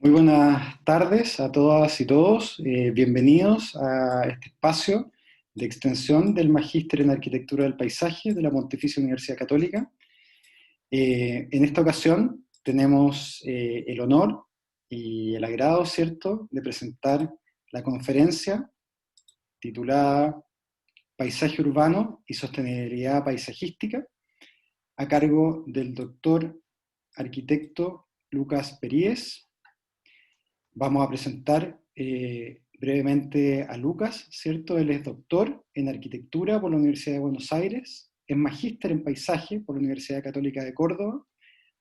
Muy buenas tardes a todas y todos. Bienvenidos a este espacio de extensión del Magíster en Arquitectura del Paisaje de la Pontificia Universidad Católica. En esta ocasión tenemos el honor y el agrado, ¿cierto?, de presentar la conferencia titulada Paisaje Urbano y Sostenibilidad Paisajística, a cargo del doctor arquitecto Lucas Períez. Vamos a presentar brevemente a Lucas, ¿cierto? Él es doctor en arquitectura por la Universidad de Buenos Aires, es magíster en paisaje por la Universidad Católica de Córdoba,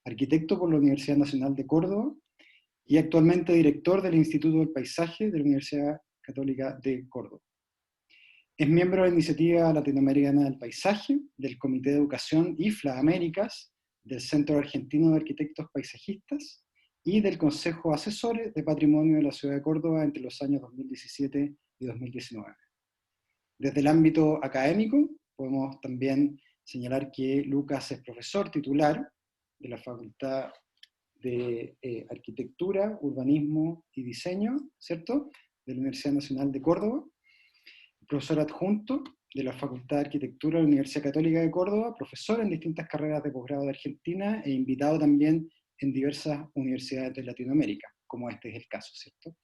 arquitecto por la Universidad Nacional de Córdoba y actualmente director del Instituto del Paisaje de la Universidad Católica de Córdoba. Es miembro de la Iniciativa Latinoamericana del Paisaje, del Comité de Educación IFLA Américas, del Centro Argentino de Arquitectos Paisajistas y del Consejo Asesor de Patrimonio de la Ciudad de Córdoba entre los años 2017 y 2019. Desde el ámbito académico, podemos también señalar que Lucas es profesor titular de la Facultad de Arquitectura, Urbanismo y Diseño, ¿cierto?, de la Universidad Nacional de Córdoba, profesor adjunto de la Facultad de Arquitectura de la Universidad Católica de Córdoba, profesor en distintas carreras de posgrado de Argentina e invitado también en diversas universidades de Latinoamérica, como este es el caso, ¿cierto?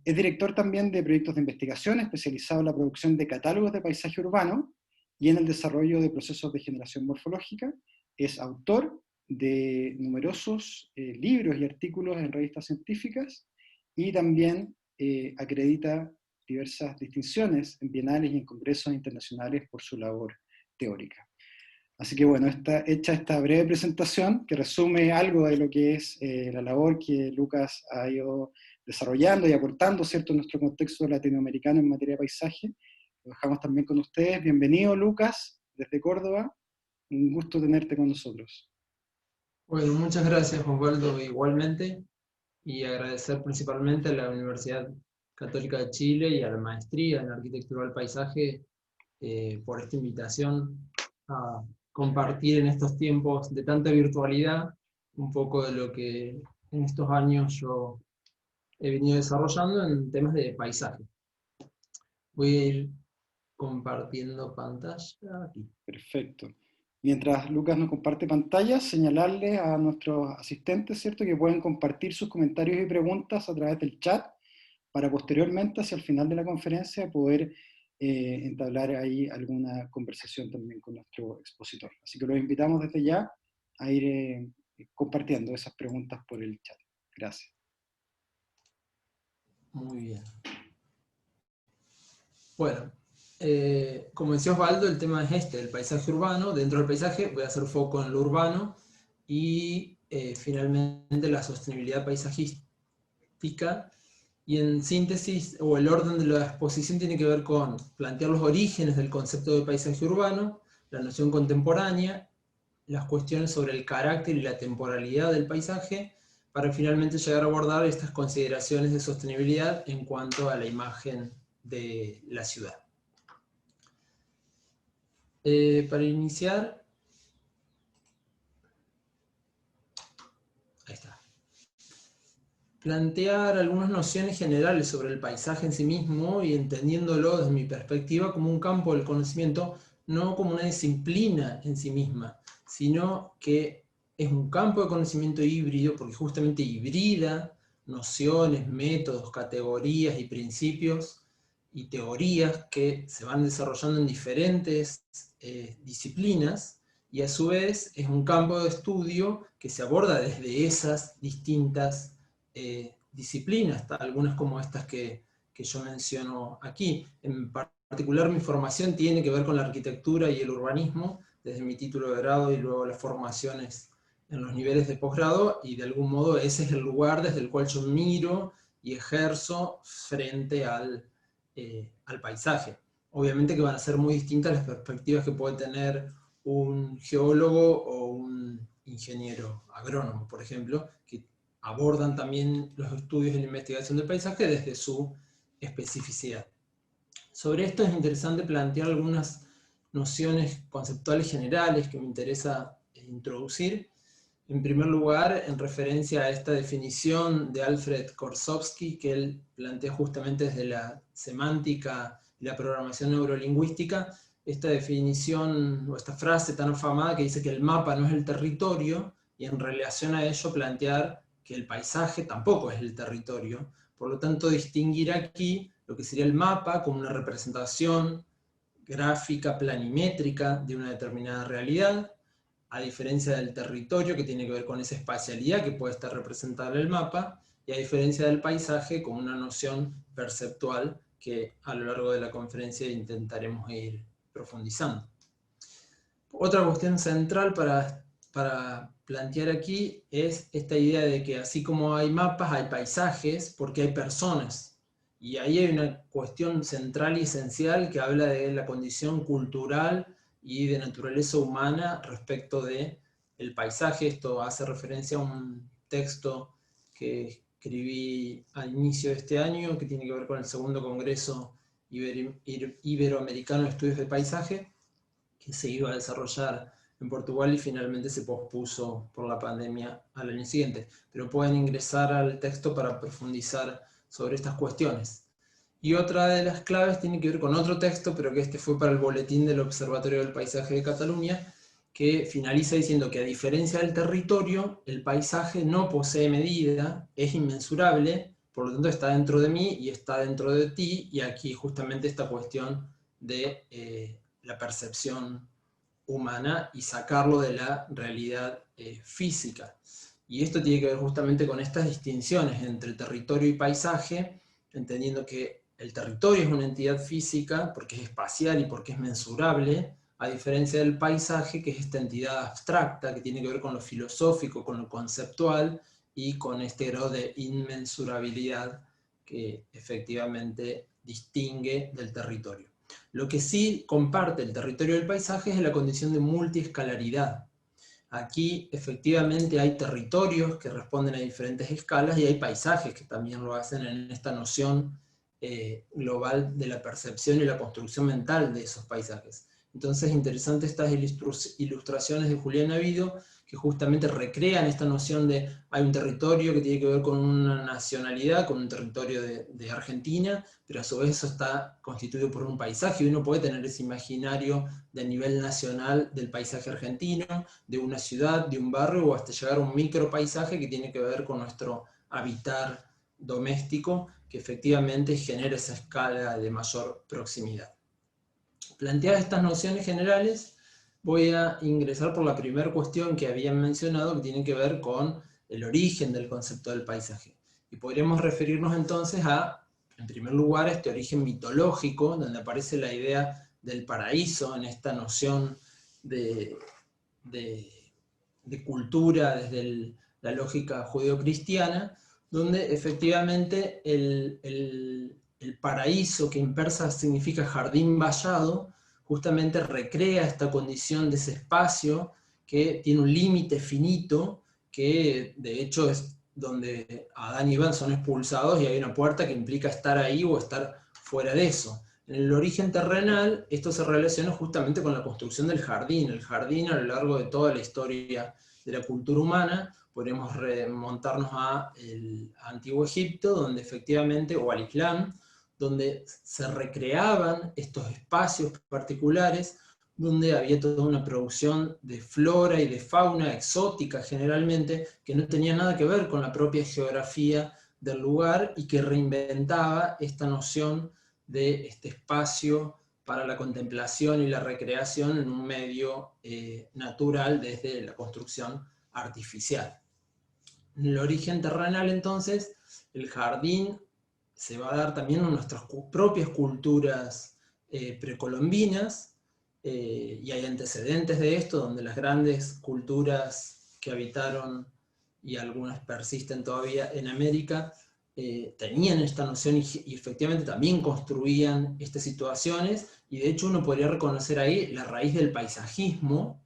Es director también de proyectos de investigación especializado en la producción de catálogos de paisaje urbano y en el desarrollo de procesos de generación morfológica. Es autor de numerosos libros y artículos en revistas científicas y también acredita diversas distinciones en bienales y en congresos internacionales por su labor teórica. Así que bueno, hecha esta breve presentación, que resume algo de lo que es la labor que Lucas ha ido desarrollando y aportando, ¿cierto?, en nuestro contexto latinoamericano en materia de paisaje, lo dejamos también con ustedes. Bienvenido, Lucas, desde Córdoba. Un gusto tenerte con nosotros. Bueno, muchas gracias, Osvaldo, igualmente, y agradecer principalmente a la Universidad Católica de Chile y a la maestría en Arquitectura del Paisaje por esta invitación a compartir en estos tiempos de tanta virtualidad un poco de lo que en estos años yo he venido desarrollando en temas de paisaje. Voy a ir compartiendo pantalla aquí. Perfecto. Mientras Lucas nos comparte pantalla, señalarle a nuestros asistentes, ¿cierto?, que pueden compartir sus comentarios y preguntas a través del chat para posteriormente, hacia el final de la conferencia, poder entablar ahí alguna conversación también con nuestro expositor. Así que los invitamos desde ya a ir compartiendo esas preguntas por el chat. Gracias. Muy bien. Bueno, como decía Osvaldo, el tema es este, el paisaje urbano. Dentro del paisaje voy a hacer foco en lo urbano y finalmente la sostenibilidad paisajística. Y en síntesis, o el orden de la exposición tiene que ver con plantear los orígenes del concepto de paisaje urbano, la noción contemporánea, las cuestiones sobre el carácter y la temporalidad del paisaje, para finalmente llegar a abordar estas consideraciones de sostenibilidad en cuanto a la imagen de la ciudad. Para iniciar, ahí está. Plantear algunas nociones generales sobre el paisaje en sí mismo y entendiéndolo desde mi perspectiva como un campo del conocimiento, no como una disciplina en sí misma, sino que es un campo de conocimiento híbrido porque justamente hibrida nociones, métodos, categorías y principios y teorías que se van desarrollando en diferentes disciplinas, y a su vez es un campo de estudio que se aborda desde esas distintas disciplinas, algunas como estas que yo menciono aquí. En particular mi formación tiene que ver con la arquitectura y el urbanismo, desde mi título de grado y luego las formaciones en los niveles de posgrado, y de algún modo ese es el lugar desde el cual yo miro y ejerzo frente al paisaje. Obviamente que van a ser muy distintas las perspectivas que puede tener un geólogo o un ingeniero agrónomo, por ejemplo, que abordan también los estudios y la investigación del paisaje desde su especificidad. Sobre esto es interesante plantear algunas nociones conceptuales generales que me interesa introducir, En primer lugar, en referencia a esta definición de Alfred Korsovsky, que él plantea justamente desde la semántica y la programación neurolingüística, esta definición o esta frase tan afamada que dice que el mapa no es el territorio, y en relación a ello plantear que el paisaje tampoco es el territorio. Por lo tanto, distinguir aquí lo que sería el mapa como una representación gráfica, planimétrica de una determinada realidad, a diferencia del territorio, que tiene que ver con esa espacialidad que puede estar representada en el mapa, y a diferencia del paisaje, con una noción perceptual que a lo largo de la conferencia intentaremos ir profundizando. Otra cuestión central para plantear aquí es esta idea de que así como hay mapas, hay paisajes, porque hay personas. Y ahí hay una cuestión central y esencial que habla de la condición cultural y de naturaleza humana respecto de el paisaje. Esto hace referencia a un texto que escribí al inicio de este año, que tiene que ver con el segundo Congreso Iberoamericano de Estudios de Paisaje, que se iba a desarrollar en Portugal y finalmente se pospuso por la pandemia al año siguiente. Pero pueden ingresar al texto para profundizar sobre estas cuestiones. Y otra de las claves tiene que ver con otro texto, pero que este fue para el boletín del Observatorio del Paisaje de Cataluña, que finaliza diciendo que a diferencia del territorio, el paisaje no posee medida, es inmensurable, por lo tanto está dentro de mí y está dentro de ti, y aquí justamente esta cuestión de la percepción humana y sacarlo de la realidad física. Y esto tiene que ver justamente con estas distinciones entre territorio y paisaje, entendiendo que el territorio es una entidad física porque es espacial y porque es mensurable, a diferencia del paisaje, que es esta entidad abstracta que tiene que ver con lo filosófico, con lo conceptual y con este grado de inmensurabilidad que efectivamente distingue del territorio. Lo que sí comparte el territorio del paisaje es la condición de multiescalaridad. Aquí efectivamente hay territorios que responden a diferentes escalas y hay paisajes que también lo hacen en esta noción global de la percepción y la construcción mental de esos paisajes. Entonces es interesante estas ilustraciones de Julián Navido, que justamente recrean esta noción de hay un territorio que tiene que ver con una nacionalidad, con un territorio de Argentina, pero a su vez eso está constituido por un paisaje, y uno puede tener ese imaginario de nivel nacional del paisaje argentino, de una ciudad, de un barrio, o hasta llegar a un micropaisaje que tiene que ver con nuestro habitar doméstico, que efectivamente genera esa escala de mayor proximidad. Planteadas estas nociones generales, voy a ingresar por la primera cuestión que habían mencionado, que tiene que ver con el origen del concepto del paisaje. Y podríamos referirnos entonces a, en primer lugar, a este origen mitológico, donde aparece la idea del paraíso en esta noción de cultura desde la lógica judeocristiana, donde efectivamente el paraíso, que en persa significa jardín vallado, justamente recrea esta condición de ese espacio que tiene un límite finito, que de hecho es donde Adán y Eva son expulsados y hay una puerta que implica estar ahí o estar fuera de eso. En el origen terrenal, esto se relaciona justamente con la construcción del jardín. El jardín, a lo largo de toda la historia de la cultura humana, podemos remontarnos al Antiguo Egipto, donde efectivamente, o al Islam, donde se recreaban estos espacios particulares, donde había toda una producción de flora y de fauna exótica generalmente, que no tenía nada que ver con la propia geografía del lugar y que reinventaba esta noción de este espacio para la contemplación y la recreación en un medio natural desde la construcción artificial. En el origen terrenal, entonces, el jardín se va a dar también en nuestras propias culturas precolombinas, y hay antecedentes de esto, donde las grandes culturas que habitaron, y algunas persisten todavía en América, tenían esta noción y efectivamente también construían estas situaciones, y de hecho uno podría reconocer ahí la raíz del paisajismo,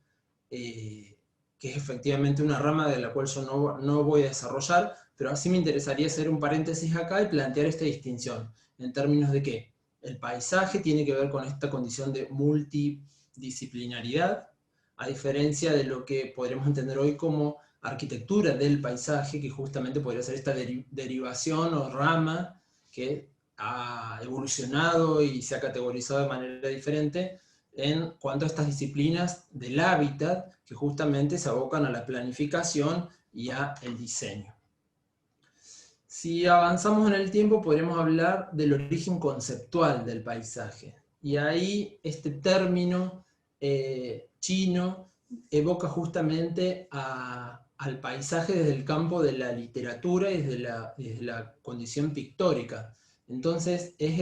que es efectivamente una rama de la cual yo no voy a desarrollar, pero así me interesaría hacer un paréntesis acá y plantear esta distinción, en términos de que el paisaje tiene que ver con esta condición de multidisciplinaridad, a diferencia de lo que podremos entender hoy como arquitectura del paisaje, que justamente podría ser esta derivación o rama que ha evolucionado y se ha categorizado de manera diferente en cuanto a estas disciplinas del hábitat, que justamente se abocan a la planificación y a el diseño. Si avanzamos en el tiempo, podremos hablar del origen conceptual del paisaje. Y ahí este término chino evoca justamente al paisaje desde el campo de la literatura y desde la condición pictórica. Entonces es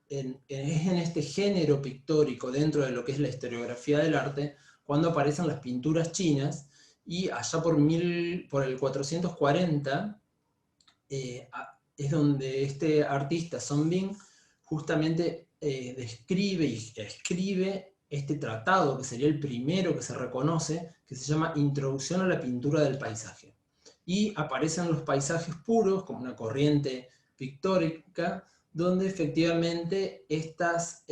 en este género pictórico, dentro de lo que es la historiografía del arte, cuando aparecen las pinturas chinas, y allá por el 440, es donde este artista Song Bing justamente describe y escribe este tratado, que sería el primero que se reconoce, que se llama Introducción a la pintura del paisaje. Y aparecen los paisajes puros como una corriente pictórica, donde efectivamente estas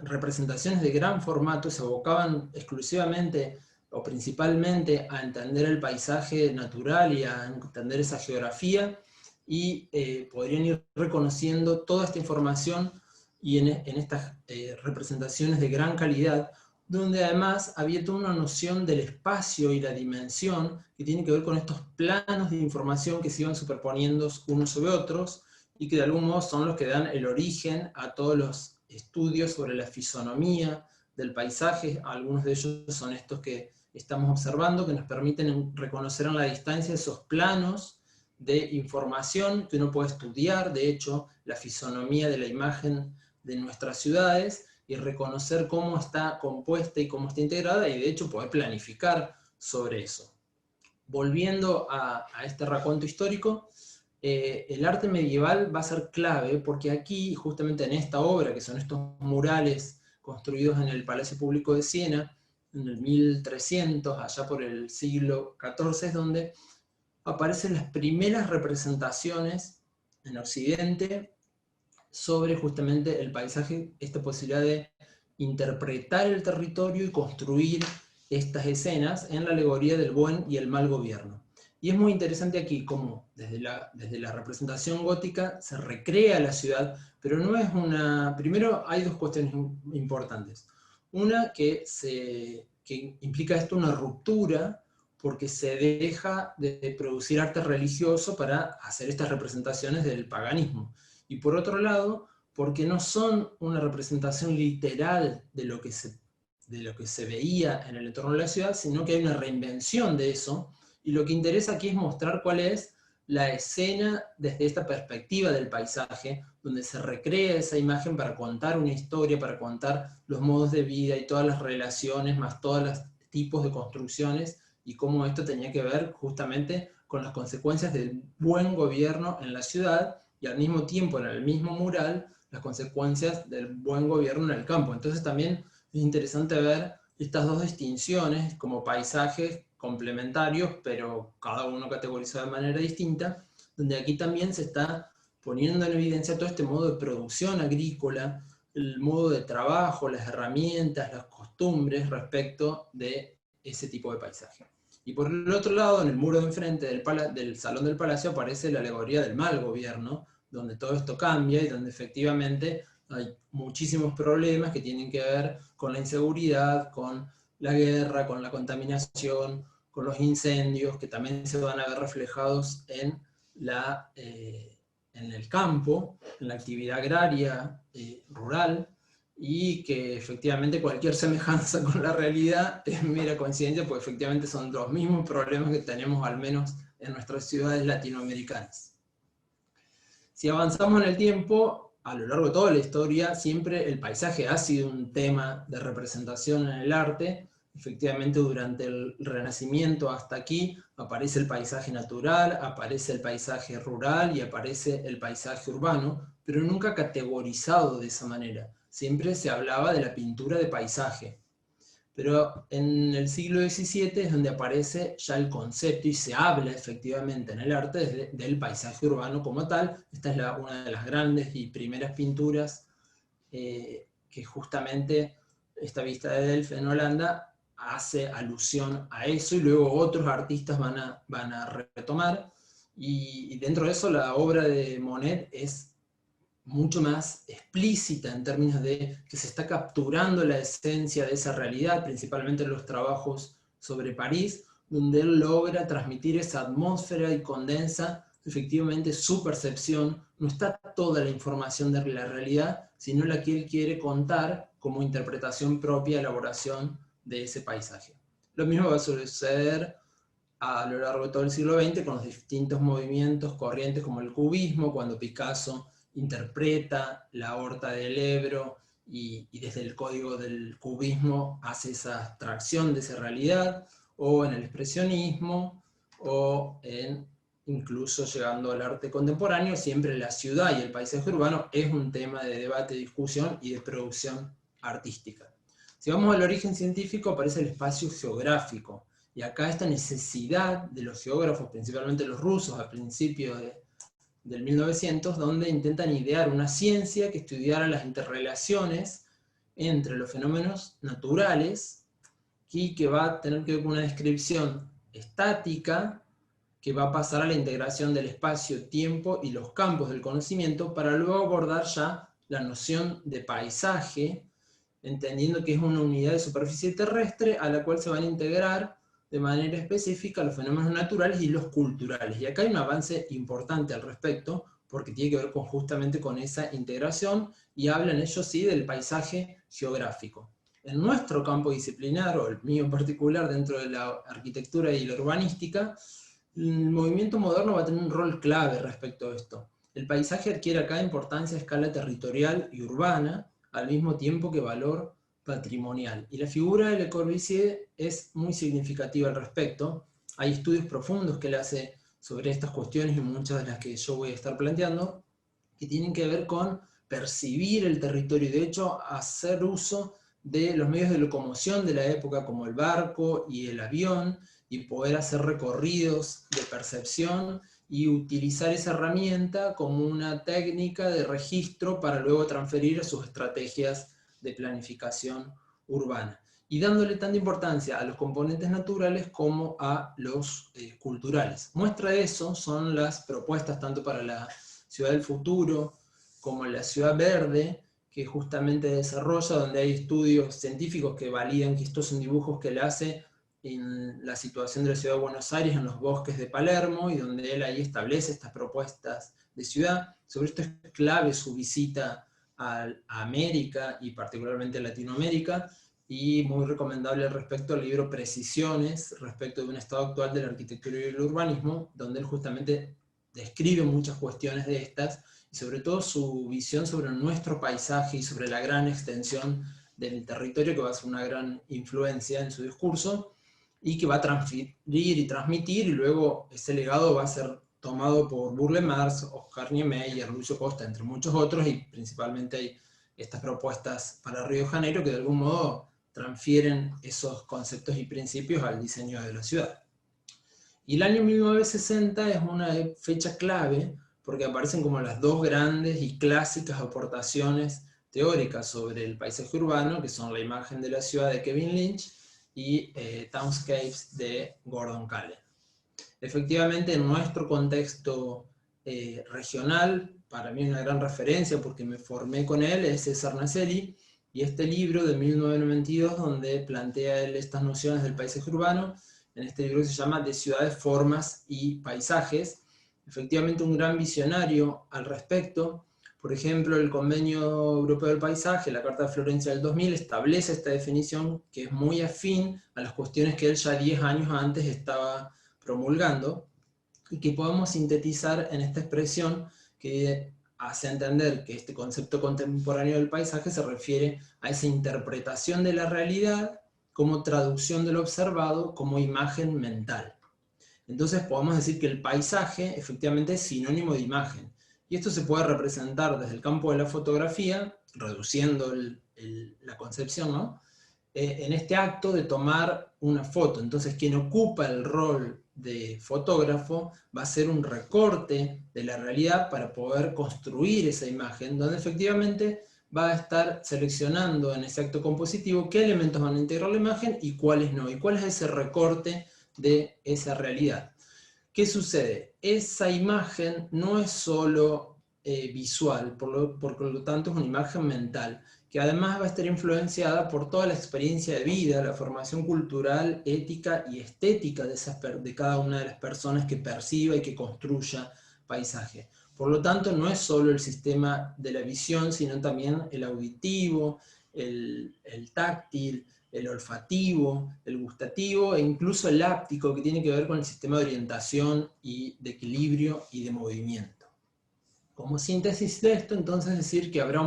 representaciones de gran formato se abocaban exclusivamente o principalmente a entender el paisaje natural y a entender esa geografía, y podrían ir reconociendo toda esta información y en estas representaciones de gran calidad, donde además había toda una noción del espacio y la dimensión que tiene que ver con estos planos de información que se iban superponiendo unos sobre otros, y que de algún modo son los que dan el origen a todos los estudios sobre la fisonomía del paisaje. Algunos de ellos son estos que estamos observando, que nos permiten reconocer en la distancia esos planos de información que uno puede estudiar, de hecho, la fisonomía de la imagen de nuestras ciudades, y reconocer cómo está compuesta y cómo está integrada, y de hecho poder planificar sobre eso. Volviendo a este raconto histórico, el arte medieval va a ser clave, porque aquí, justamente en esta obra, que son estos murales construidos en el Palacio Público de Siena, en el 1300, allá por el siglo XIV, es donde aparecen las primeras representaciones en Occidente sobre justamente el paisaje, esta posibilidad de interpretar el territorio y construir estas escenas en la alegoría del buen y el mal gobierno. Y es muy interesante aquí cómo desde la representación gótica se recrea la ciudad, pero no es una... Primero hay dos cuestiones importantes. Una que implica esto una ruptura, porque se deja de producir arte religioso para hacer estas representaciones del paganismo. Y por otro lado, porque no son una representación literal de lo que se veía en el entorno de la ciudad, sino que hay una reinvención de eso, y lo que interesa aquí es mostrar cuál es la escena desde esta perspectiva del paisaje, donde se recrea esa imagen para contar una historia, para contar los modos de vida y todas las relaciones, más todos los tipos de construcciones, y cómo esto tenía que ver justamente con las consecuencias del buen gobierno en la ciudad, y al mismo tiempo en el mismo mural las consecuencias del buen gobierno en el campo. Entonces también es interesante ver estas dos distinciones como paisajes complementarios, pero cada uno categorizado de manera distinta, donde aquí también se está poniendo en evidencia todo este modo de producción agrícola, el modo de trabajo, las herramientas, las costumbres respecto de ese tipo de paisaje. Y por el otro lado, en el muro de enfrente del Salón del Palacio aparece la alegoría del mal gobierno, donde todo esto cambia y donde efectivamente hay muchísimos problemas que tienen que ver con la inseguridad, con la guerra, con la contaminación, con los incendios, que también se van a ver reflejados en el campo, en la actividad agraria rural, y que efectivamente cualquier semejanza con la realidad es mera coincidencia, porque efectivamente son los mismos problemas que tenemos al menos en nuestras ciudades latinoamericanas. Si avanzamos en el tiempo, a lo largo de toda la historia, siempre el paisaje ha sido un tema de representación en el arte. Efectivamente, durante el Renacimiento hasta aquí aparece el paisaje natural, aparece el paisaje rural y aparece el paisaje urbano, pero nunca categorizado de esa manera. Siempre se hablaba de la pintura de paisaje. Pero en el siglo XVII es donde aparece ya el concepto y se habla efectivamente en el arte del paisaje urbano como tal. Esta es una de las grandes y primeras pinturas que justamente esta vista de Delft en Holanda hace alusión a eso, y luego otros artistas van a retomar, y dentro de eso la obra de Monet es mucho más explícita en términos de que se está capturando la esencia de esa realidad, principalmente en los trabajos sobre París, donde él logra transmitir esa atmósfera y condensa efectivamente su percepción. No está toda la información de la realidad, sino la que él quiere contar como interpretación propia, elaboración de ese paisaje. Lo mismo va a suceder a lo largo de todo el siglo XX con los distintos movimientos, corrientes como el cubismo, cuando Picasso interpreta la Horta del Ebro y desde el código del cubismo hace esa abstracción de esa realidad, o en el expresionismo, o en incluso llegando al arte contemporáneo, siempre la ciudad y el paisaje urbano es un tema de debate, discusión y de producción artística. Si vamos al origen científico, aparece el espacio geográfico, y acá esta necesidad de los geógrafos, principalmente los rusos, a principios del 1900, donde intentan idear una ciencia que estudiara las interrelaciones entre los fenómenos naturales y que va a tener que ver con una descripción estática que va a pasar a la integración del espacio, tiempo y los campos del conocimiento, para luego abordar ya la noción de paisaje, entendiendo que es una unidad de superficie terrestre a la cual se van a integrar de manera específica los fenómenos naturales y los culturales. Y acá hay un avance importante al respecto, porque tiene que ver justamente con esa integración, y hablan ellos sí del paisaje geográfico. En nuestro campo disciplinar, o el mío en particular, dentro de la arquitectura y la urbanística, el movimiento moderno va a tener un rol clave respecto a esto. El paisaje adquiere acá importancia a escala territorial y urbana, al mismo tiempo que valor patrimonial. Y la figura de Le Corbusier es muy significativa al respecto. Hay estudios profundos que él hace sobre estas cuestiones, y muchas de las que yo voy a estar planteando, que tienen que ver con percibir el territorio, y de hecho hacer uso de los medios de locomoción de la época, como el barco y el avión, y poder hacer recorridos de percepción y utilizar esa herramienta como una técnica de registro para luego transferir a sus estrategias de planificación urbana. Y dándole tanta importancia a los componentes naturales como a los culturales. Muestra de eso son las propuestas tanto para la ciudad del futuro como la ciudad verde, que justamente desarrolla, donde hay estudios científicos que validan que estos son dibujos que él hace en la situación de la ciudad de Buenos Aires, en los bosques de Palermo, y donde él ahí establece estas propuestas de ciudad. Sobre esto es clave su visita a América, y particularmente a Latinoamérica, y muy recomendable al respecto el libro Precisiones, respecto de un estado actual de la arquitectura y el urbanismo, donde él justamente describe muchas cuestiones de estas, y sobre todo su visión sobre nuestro paisaje y sobre la gran extensión del territorio, que va a ser una gran influencia en su discurso, y que va a transferir y transmitir, y luego ese legado va a ser tomado por Burle Marx, Oscar Niemeyer, Lucio Costa, entre muchos otros, y principalmente hay estas propuestas para Río de Janeiro que de algún modo transfieren esos conceptos y principios al diseño de la ciudad. Y el año 1960 es una fecha clave, porque aparecen como las dos grandes y clásicas aportaciones teóricas sobre el paisaje urbano, que son la imagen de la ciudad de Kevin Lynch y Townscapes de Gordon Cullen. Efectivamente, en nuestro contexto regional, para mí una gran referencia, porque me formé con él, es César Naselli, y este libro de 1992, donde plantea él estas nociones del paisaje urbano, en este libro que se llama De ciudades, formas y paisajes, efectivamente un gran visionario al respecto. Por ejemplo, el Convenio Europeo del Paisaje, la Carta de Florencia del 2000, establece esta definición que es muy afín a las cuestiones que él ya 10 años antes estaba promulgando, y que podemos sintetizar en esta expresión que hace entender que este concepto contemporáneo del paisaje se refiere a esa interpretación de la realidad como traducción de lo observado como imagen mental. Entonces podemos decir que el paisaje efectivamente es sinónimo de imagen, y esto se puede representar desde el campo de la fotografía, reduciendo la concepción, ¿no? En este acto de tomar una foto. Entonces quien ocupa el rol de fotógrafo va a hacer un recorte de la realidad para poder construir esa imagen, donde efectivamente va a estar seleccionando en ese acto compositivo qué elementos van a integrar la imagen y cuáles no, y cuál es ese recorte de esa realidad. ¿Qué sucede? Esa imagen no es solo visual, por lo tanto es una imagen mental, que además va a estar influenciada por toda la experiencia de vida, la formación cultural, ética y estética de cada una de las personas que perciba y que construya paisaje. Por lo tanto, no es solo el sistema de la visión, sino también el auditivo, el táctil, el olfativo, el gustativo e incluso el háptico, que tiene que ver con el sistema de orientación y de equilibrio y de movimiento. Como síntesis de esto, entonces decir que habrá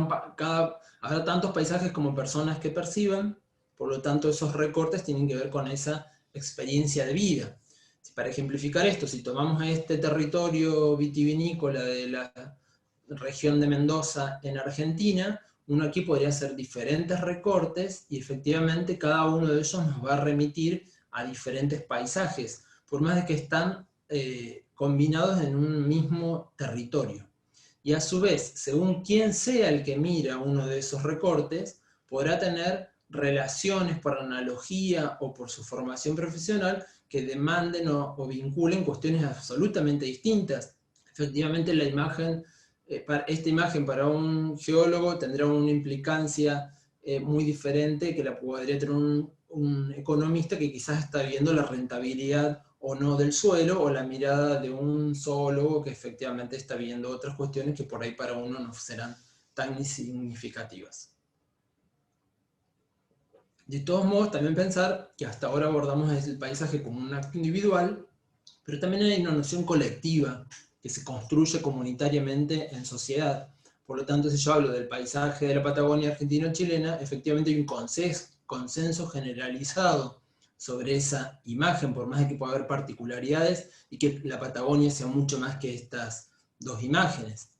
tantos paisajes como personas que perciban, por lo tanto esos recortes tienen que ver con esa experiencia de vida. Para ejemplificar esto, si tomamos este territorio vitivinícola de la región de Mendoza en Argentina, uno aquí podría hacer diferentes recortes y efectivamente cada uno de ellos nos va a remitir a diferentes paisajes, por más de que están combinados en un mismo territorio. Y a su vez, según quién sea el que mira uno de esos recortes, podrá tener relaciones por analogía o por su formación profesional que demanden o vinculen cuestiones absolutamente distintas. Efectivamente, la imagen, esta imagen para un geólogo tendrá una implicancia muy diferente que la podría tener un economista que quizás está viendo la rentabilidad o no del suelo, o la mirada de un zoólogo que efectivamente está viendo otras cuestiones que por ahí para uno no serán tan significativas. De todos modos, también pensar que hasta ahora abordamos el paisaje como un acto individual, pero también hay una noción colectiva que se construye comunitariamente en sociedad. Por lo tanto, si yo hablo del paisaje de la Patagonia argentino-chilena, efectivamente hay un consenso generalizado sobre esa imagen, por más de que pueda haber particularidades, y que la Patagonia sea mucho más que estas dos imágenes.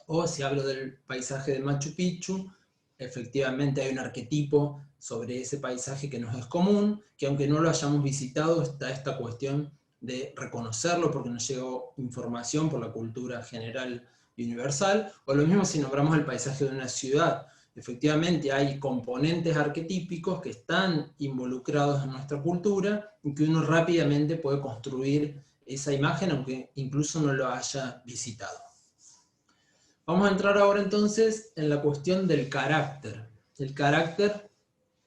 O si hablo del paisaje de Machu Picchu, efectivamente hay un arquetipo sobre ese paisaje que nos es común, que aunque no lo hayamos visitado, está esta cuestión de reconocerlo porque nos llegó información por la cultura general y universal, o lo mismo si nombramos el paisaje de una ciudad. Efectivamente hay componentes arquetípicos que están involucrados en nuestra cultura y que uno rápidamente puede construir esa imagen aunque incluso no lo haya visitado. Vamos a entrar ahora entonces en la cuestión del carácter. El carácter,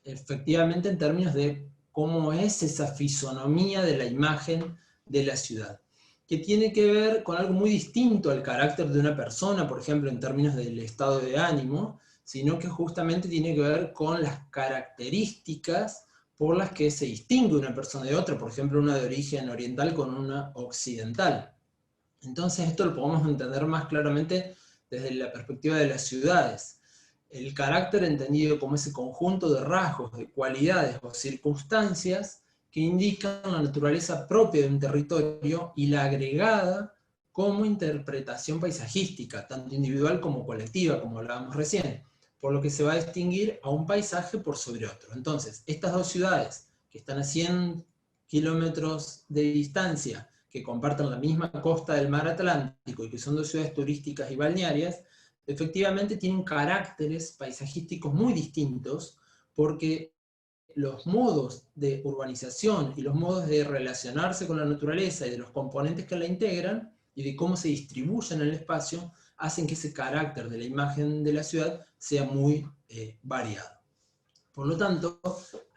efectivamente, en términos de cómo es esa fisonomía de la imagen de la ciudad, que tiene que ver con algo muy distinto al carácter de una persona, por ejemplo, en términos del estado de ánimo, sino que justamente tiene que ver con las características por las que se distingue una persona de otra, por ejemplo, una de origen oriental con una occidental. Entonces esto lo podemos entender más claramente desde la perspectiva de las ciudades. El carácter entendido como ese conjunto de rasgos, de cualidades o circunstancias que indican la naturaleza propia de un territorio y la agregada como interpretación paisajística, tanto individual como colectiva, como hablábamos recién, por lo que se va a distinguir a un paisaje por sobre otro. Entonces, estas dos ciudades que están a 100 kilómetros de distancia, que comparten la misma costa del mar Atlántico y que son dos ciudades turísticas y balnearias, efectivamente tienen caracteres paisajísticos muy distintos porque los modos de urbanización y los modos de relacionarse con la naturaleza y de los componentes que la integran y de cómo se distribuyen en el espacio hacen que ese carácter de la imagen de la ciudad sea muy variado. Por lo tanto,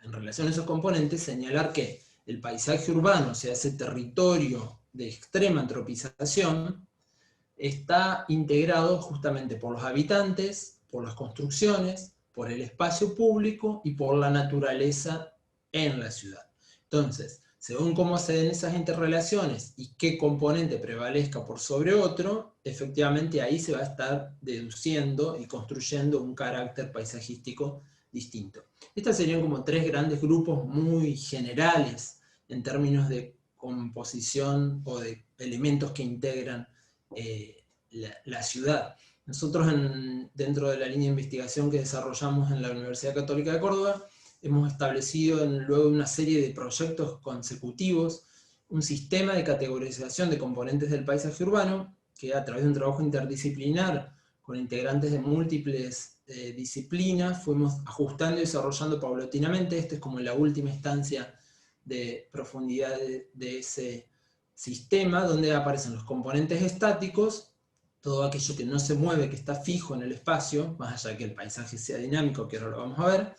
en relación a esos componentes, señalar que el paisaje urbano, o sea, ese territorio de extrema antropización, está integrado justamente por los habitantes, por las construcciones, por el espacio público y por la naturaleza en la ciudad. Entonces, según cómo se den esas interrelaciones y qué componente prevalezca por sobre otro, efectivamente ahí se va a estar deduciendo y construyendo un carácter paisajístico distinto. Estas serían como tres grandes grupos muy generales en términos de composición o de elementos que integran la ciudad. Nosotros dentro de la línea de investigación que desarrollamos en la Universidad Católica de Córdoba, hemos establecido luego de una serie de proyectos consecutivos un sistema de categorización de componentes del paisaje urbano que a través de un trabajo interdisciplinar con integrantes de múltiples disciplinas, fuimos ajustando y desarrollando paulatinamente. Esta es como la última instancia de profundidad de ese sistema, donde aparecen los componentes estáticos, todo aquello que no se mueve, que está fijo en el espacio, más allá de que el paisaje sea dinámico, que ahora lo vamos a ver.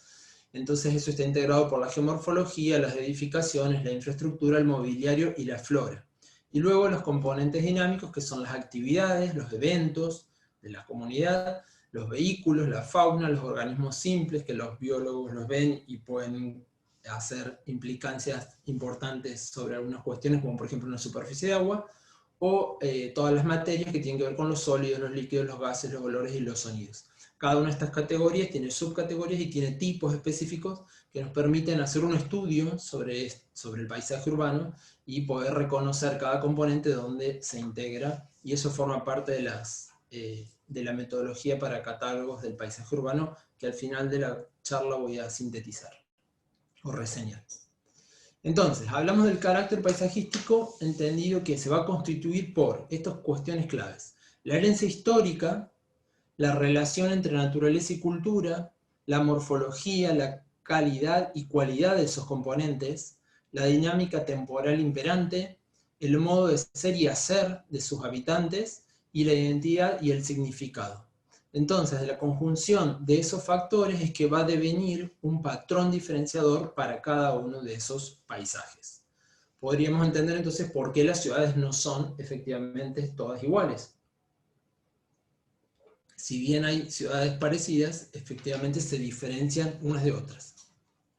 Entonces eso está integrado por la geomorfología, las edificaciones, la infraestructura, el mobiliario y la flora. Y luego los componentes dinámicos, que son las actividades, los eventos de la comunidad, los vehículos, la fauna, los organismos simples, que los biólogos los ven y pueden hacer implicancias importantes sobre algunas cuestiones, como por ejemplo una superficie de agua, o todas las materias que tienen que ver con los sólidos, los líquidos, los gases, los olores y los sonidos. Cada una de estas categorías tiene subcategorías y tiene tipos específicos que nos permiten hacer un estudio sobre el paisaje urbano y poder reconocer cada componente donde se integra, y eso forma parte de la metodología para catálogos del paisaje urbano, que al final de la charla voy a sintetizar o reseñar. Entonces, hablamos del carácter paisajístico, entendido que se va a constituir por estas cuestiones claves: la herencia histórica, la relación entre naturaleza y cultura, la morfología, la calidad y cualidad de esos componentes, la dinámica temporal imperante, el modo de ser y hacer de sus habitantes, y la identidad y el significado. Entonces, de la conjunción de esos factores es que va a devenir un patrón diferenciador para cada uno de esos paisajes. Podríamos entender entonces por qué las ciudades no son efectivamente todas iguales. Si bien hay ciudades parecidas, efectivamente se diferencian unas de otras.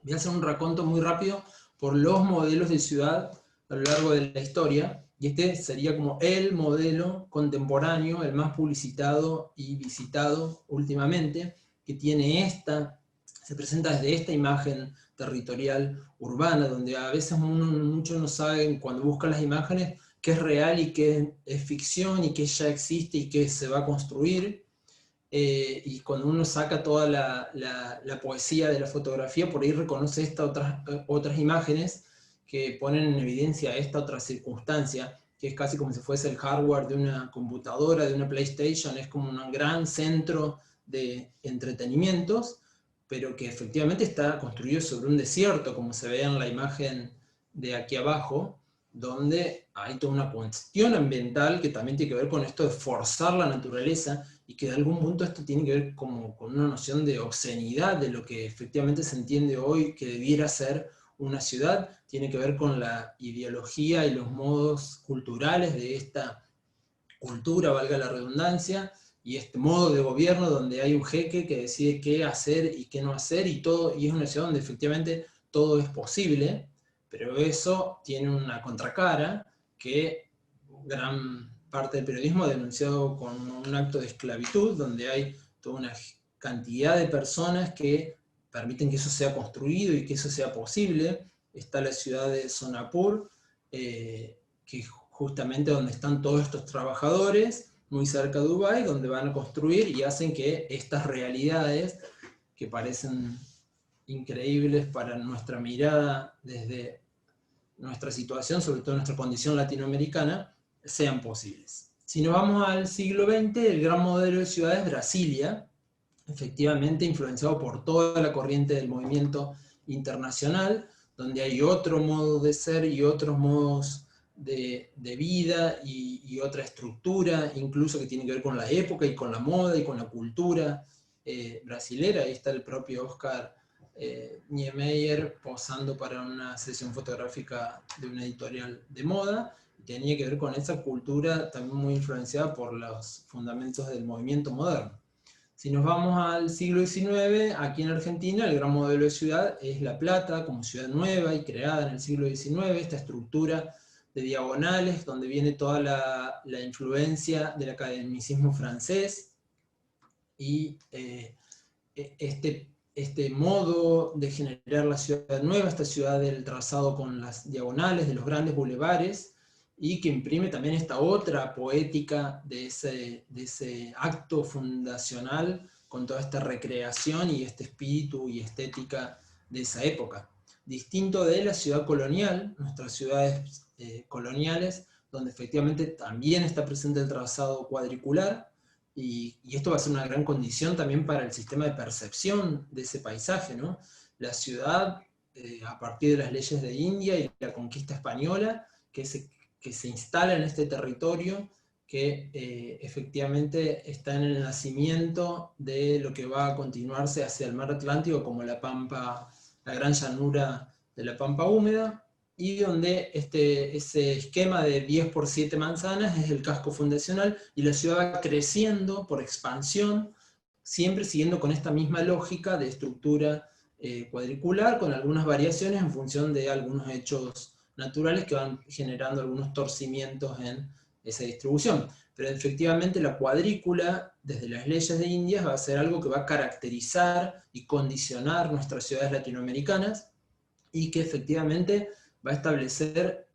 Voy a hacer un raconto muy rápido por los modelos de ciudad a lo largo de la historia, y este sería como el modelo contemporáneo, el más publicitado y visitado últimamente, que tiene se presenta desde esta imagen territorial urbana, donde a veces muchos no saben cuando buscan las imágenes qué es real y qué es ficción, y qué ya existe y qué se va a construir. Y cuando uno saca toda la poesía de la fotografía, por ahí reconoce estas otras imágenes que ponen en evidencia esta otra circunstancia, que es casi como si fuese el hardware de una computadora, de una PlayStation. Es como un gran centro de entretenimientos, pero que efectivamente está construido sobre un desierto, como se ve en la imagen de aquí abajo, donde hay toda una cuestión ambiental que también tiene que ver con esto de forzar la naturaleza, y que de algún punto esto tiene que ver como con una noción de obscenidad de lo que efectivamente se entiende hoy que debiera ser una ciudad. Tiene que ver con la ideología y los modos culturales de esta cultura, valga la redundancia, y este modo de gobierno donde hay un jeque que decide qué hacer y qué no hacer, y es una ciudad donde efectivamente todo es posible, pero eso tiene una contracara que gran parte del periodismo ha denunciado como un acto de esclavitud, donde hay toda una cantidad de personas que permiten que eso sea construido y que eso sea posible. Está la ciudad de Sonapur, que es justamente donde están todos estos trabajadores, muy cerca de Dubái, donde van a construir y hacen que estas realidades, que parecen increíbles para nuestra mirada desde nuestra situación, sobre todo nuestra condición latinoamericana, sean posibles. Si nos vamos al siglo XX, el gran modelo de ciudad es Brasilia, efectivamente influenciado por toda la corriente del movimiento internacional, donde hay otro modo de ser y otros modos de vida y otra estructura, incluso que tiene que ver con la época y con la moda y con la cultura brasilera. Ahí está el propio Oscar Niemeyer posando para una sesión fotográfica de una editorial de moda. Tenía que ver con esa cultura también muy influenciada por los fundamentos del movimiento moderno. Si nos vamos al siglo XIX, aquí en Argentina el gran modelo de ciudad es La Plata, como ciudad nueva y creada en el siglo XIX, esta estructura de diagonales, donde viene toda la influencia del academicismo francés, y este modo de generar la ciudad nueva, esta ciudad del trazado con las diagonales, de los grandes bulevares, y que imprime también esta otra poética de ese acto fundacional, con toda esta recreación y este espíritu y estética de esa época. Distinto de la ciudad colonial, nuestras ciudades coloniales, donde efectivamente también está presente el trazado cuadricular, y esto va a ser una gran condición también para el sistema de percepción de ese paisaje, ¿no? La ciudad, a partir de las leyes de India y la conquista española, que se instala en este territorio, que efectivamente está en el nacimiento de lo que va a continuarse hacia el mar Atlántico como la Pampa, la gran llanura de la Pampa húmeda, y donde ese esquema de 10 por 7 manzanas es el casco fundacional, y la ciudad va creciendo por expansión, siempre siguiendo con esta misma lógica de estructura cuadricular, con algunas variaciones en función de algunos hechos naturales que van generando algunos torcimientos en esa distribución. Pero efectivamente la cuadrícula, desde las leyes de Indias, va a ser algo que va a caracterizar y condicionar nuestras ciudades latinoamericanas, y que efectivamente va a establecer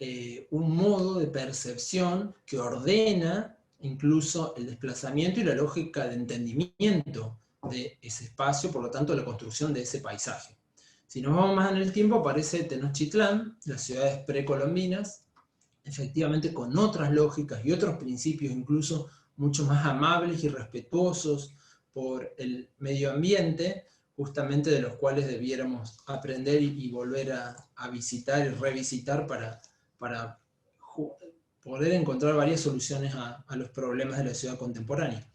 un modo de percepción que ordena incluso el desplazamiento y la lógica de entendimiento de ese espacio, por lo tanto la construcción de ese paisaje. Si nos vamos más en el tiempo, aparece Tenochtitlán, las ciudades precolombinas, efectivamente con otras lógicas y otros principios incluso mucho más amables y respetuosos por el medio ambiente, justamente de los cuales debiéramos aprender y volver a visitar y revisitar para poder encontrar varias soluciones a los problemas de la ciudad contemporánea.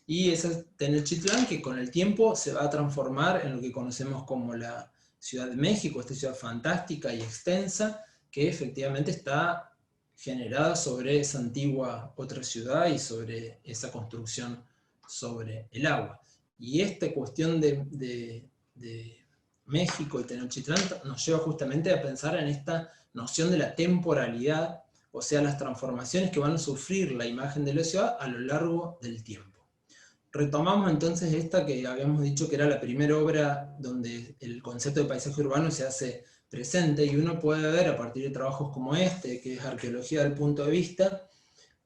Y esa es Tenochtitlán, que con el tiempo se va a transformar en lo que conocemos como la Ciudad de México, esta ciudad fantástica y extensa, que efectivamente está generada sobre esa antigua otra ciudad y sobre esa construcción sobre el agua. Y esta cuestión de México y Tenochtitlán nos lleva justamente a pensar en esta noción de la temporalidad, o sea, las transformaciones que van a sufrir la imagen de la ciudad a lo largo del tiempo. Retomamos entonces esta que habíamos dicho que era la primera obra donde el concepto de paisaje urbano se hace presente, y uno puede ver a partir de trabajos como este, que es Arqueología del punto de vista,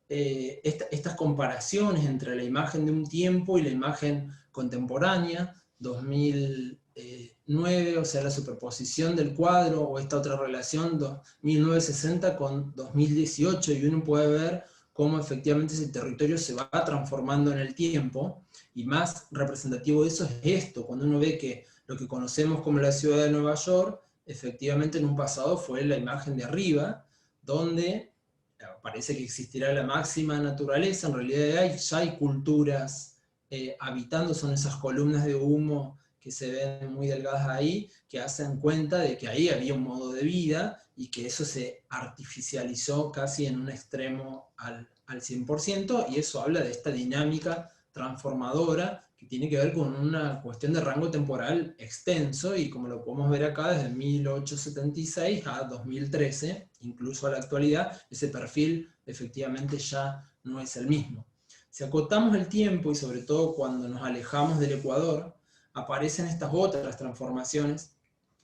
estas comparaciones entre la imagen de un tiempo y la imagen contemporánea, 2009, o sea, la superposición del cuadro, o esta otra relación, 1960 con 2018, y uno puede ver cómo efectivamente ese territorio se va transformando en el tiempo, y más representativo de eso es esto, cuando uno ve que lo que conocemos como la ciudad de Nueva York, efectivamente en un pasado fue la imagen de arriba, donde parece que existirá la máxima naturaleza, en realidad ya hay culturas habitando, son esas columnas de humo que se ven muy delgadas ahí, que hacen cuenta de que ahí había un modo de vida, y que eso se artificializó casi en un extremo al 100%, y eso habla de esta dinámica transformadora que tiene que ver con una cuestión de rango temporal extenso, y como lo podemos ver acá, desde 1876 a 2013, incluso a la actualidad, ese perfil efectivamente ya no es el mismo. Si acotamos el tiempo, y sobre todo cuando nos alejamos del Ecuador, aparecen estas otras transformaciones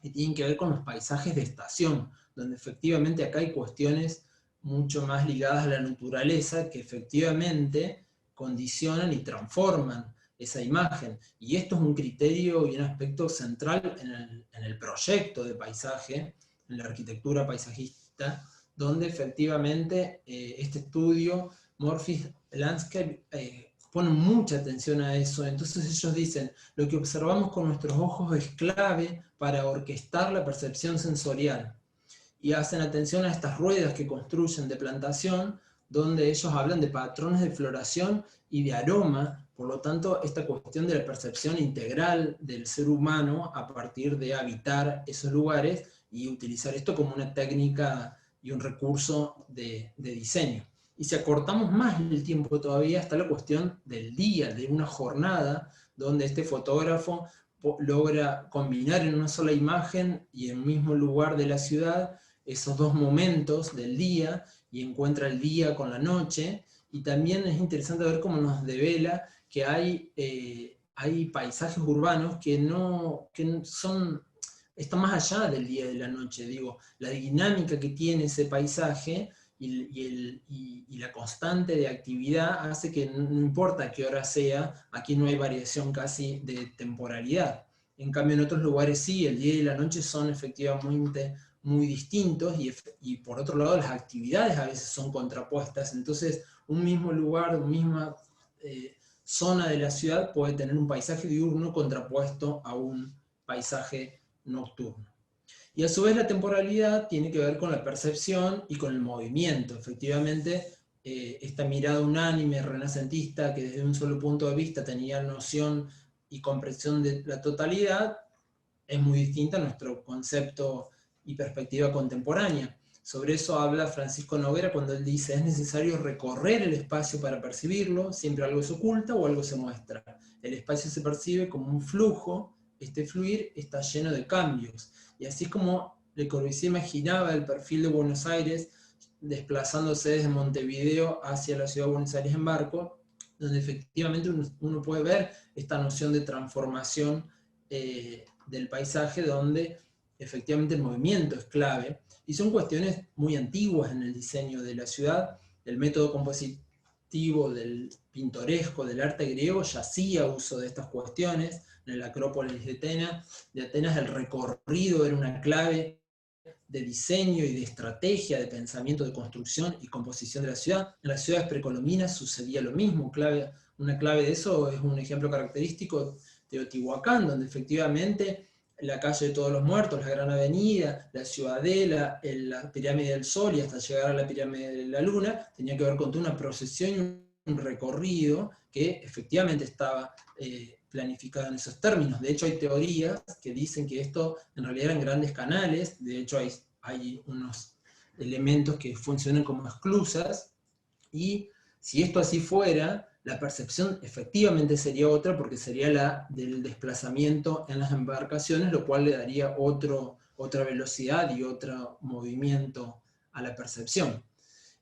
que tienen que ver con los paisajes de estación, donde efectivamente acá hay cuestiones mucho más ligadas a la naturaleza que efectivamente condicionan y transforman esa imagen. Y esto es un criterio y un aspecto central en el proyecto de paisaje, en la arquitectura paisajista, donde efectivamente este estudio, Morphy Landscape, ponen mucha atención a eso. Entonces ellos dicen, lo que observamos con nuestros ojos es clave para orquestar la percepción sensorial. Y hacen atención a estas ruedas que construyen de plantación, donde ellos hablan de patrones de floración y de aroma. Por lo tanto, esta cuestión de la percepción integral del ser humano a partir de habitar esos lugares y utilizar esto como una técnica y un recurso de diseño. Y si acortamos más el tiempo todavía, está la cuestión del día, de una jornada, donde este fotógrafo logra combinar en una sola imagen y en un mismo lugar de la ciudad esos dos momentos del día, y encuentra el día con la noche. Y también es interesante ver cómo nos devela que hay paisajes urbanos que están más allá del día y de la noche. Digo, la dinámica que tiene ese paisaje y la constante de actividad hace que no importa qué hora sea, aquí no hay variación casi de temporalidad. En cambio en otros lugares sí, el día y la noche son efectivamente muy distintos, y por otro lado las actividades a veces son contrapuestas. Entonces un mismo lugar, un mismo zona de la ciudad puede tener un paisaje diurno contrapuesto a un paisaje nocturno. Y a su vez la temporalidad tiene que ver con la percepción y con el movimiento. Efectivamente, esta mirada unánime, renacentista, que desde un solo punto de vista tenía noción y comprensión de la totalidad, es muy distinta a nuestro concepto y perspectiva contemporánea. Sobre eso habla Francisco Noguera cuando él dice: es necesario recorrer el espacio para percibirlo, siempre algo se oculta o algo se muestra. El espacio se percibe como un flujo, este fluir está lleno de cambios. Y así es como Le Corbusier imaginaba el perfil de Buenos Aires desplazándose desde Montevideo hacia la ciudad de Buenos Aires en barco, donde efectivamente uno puede ver esta noción de transformación del paisaje, donde efectivamente el movimiento es clave, y son cuestiones muy antiguas en el diseño de la ciudad. El método compositivo del pintoresco, del arte griego, ya hacía uso de estas cuestiones. En la Acrópolis de Atenas el recorrido era una clave de diseño y de estrategia, de pensamiento, de construcción y composición de la ciudad. En las ciudades precolombinas sucedía lo mismo. Una clave de eso es un ejemplo característico de Teotihuacán, donde efectivamente la calle de Todos los Muertos, la Gran Avenida, la Ciudadela, la Pirámide del Sol y hasta llegar a la Pirámide de la Luna, tenía que ver con toda una procesión y un recorrido que efectivamente estaba planificado en esos términos. De hecho, hay teorías que dicen que esto en realidad eran grandes canales. De hecho, hay unos elementos que funcionan como esclusas, y si esto así fuera, la percepción efectivamente sería otra, porque sería la del desplazamiento en las embarcaciones, lo cual le daría otra velocidad y otro movimiento a la percepción.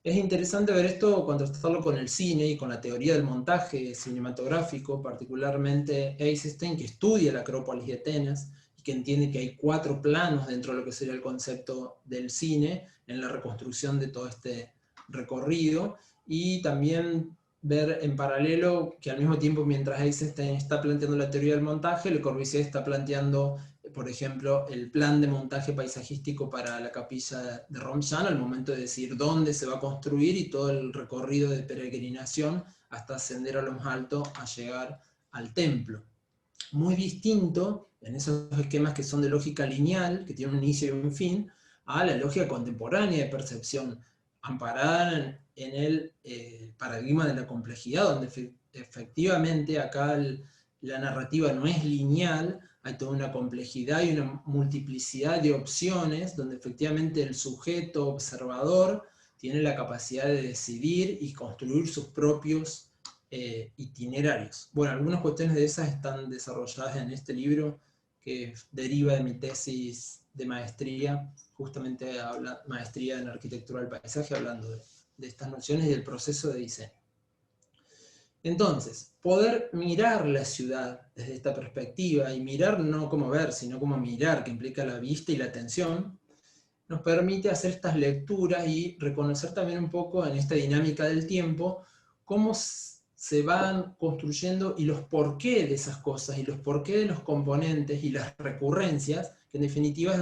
Es interesante ver esto, contrastarlo con el cine y con la teoría del montaje cinematográfico, particularmente Eisenstein, que estudia la Acrópolis de Atenas y que entiende que hay 4 planos dentro de lo que sería el concepto del cine en la reconstrucción de todo este recorrido, y también ver en paralelo que al mismo tiempo, mientras Eisenstein está planteando la teoría del montaje, Le Corbusier está planteando, por ejemplo, el plan de montaje paisajístico para la capilla de Romjan al momento de decir dónde se va a construir y todo el recorrido de peregrinación hasta ascender a lo más alto a llegar al templo. Muy distinto en esos esquemas que son de lógica lineal, que tienen un inicio y un fin, a la lógica contemporánea de percepción, amparada en el paradigma de la complejidad, donde efectivamente acá la narrativa no es lineal, hay toda una complejidad y una multiplicidad de opciones, donde efectivamente el sujeto observador tiene la capacidad de decidir y construir sus propios itinerarios. Bueno, algunas cuestiones de esas están desarrolladas en este libro que deriva de mi tesis de maestría, justamente maestría en arquitectura del paisaje, hablando de estas nociones y del proceso de diseño. Entonces, poder mirar la ciudad desde esta perspectiva, y mirar no como ver, sino como mirar, que implica la vista y la atención, nos permite hacer estas lecturas y reconocer también un poco en esta dinámica del tiempo cómo se van construyendo y los porqué de esas cosas, y los porqué de los componentes y las recurrencias, que en definitiva es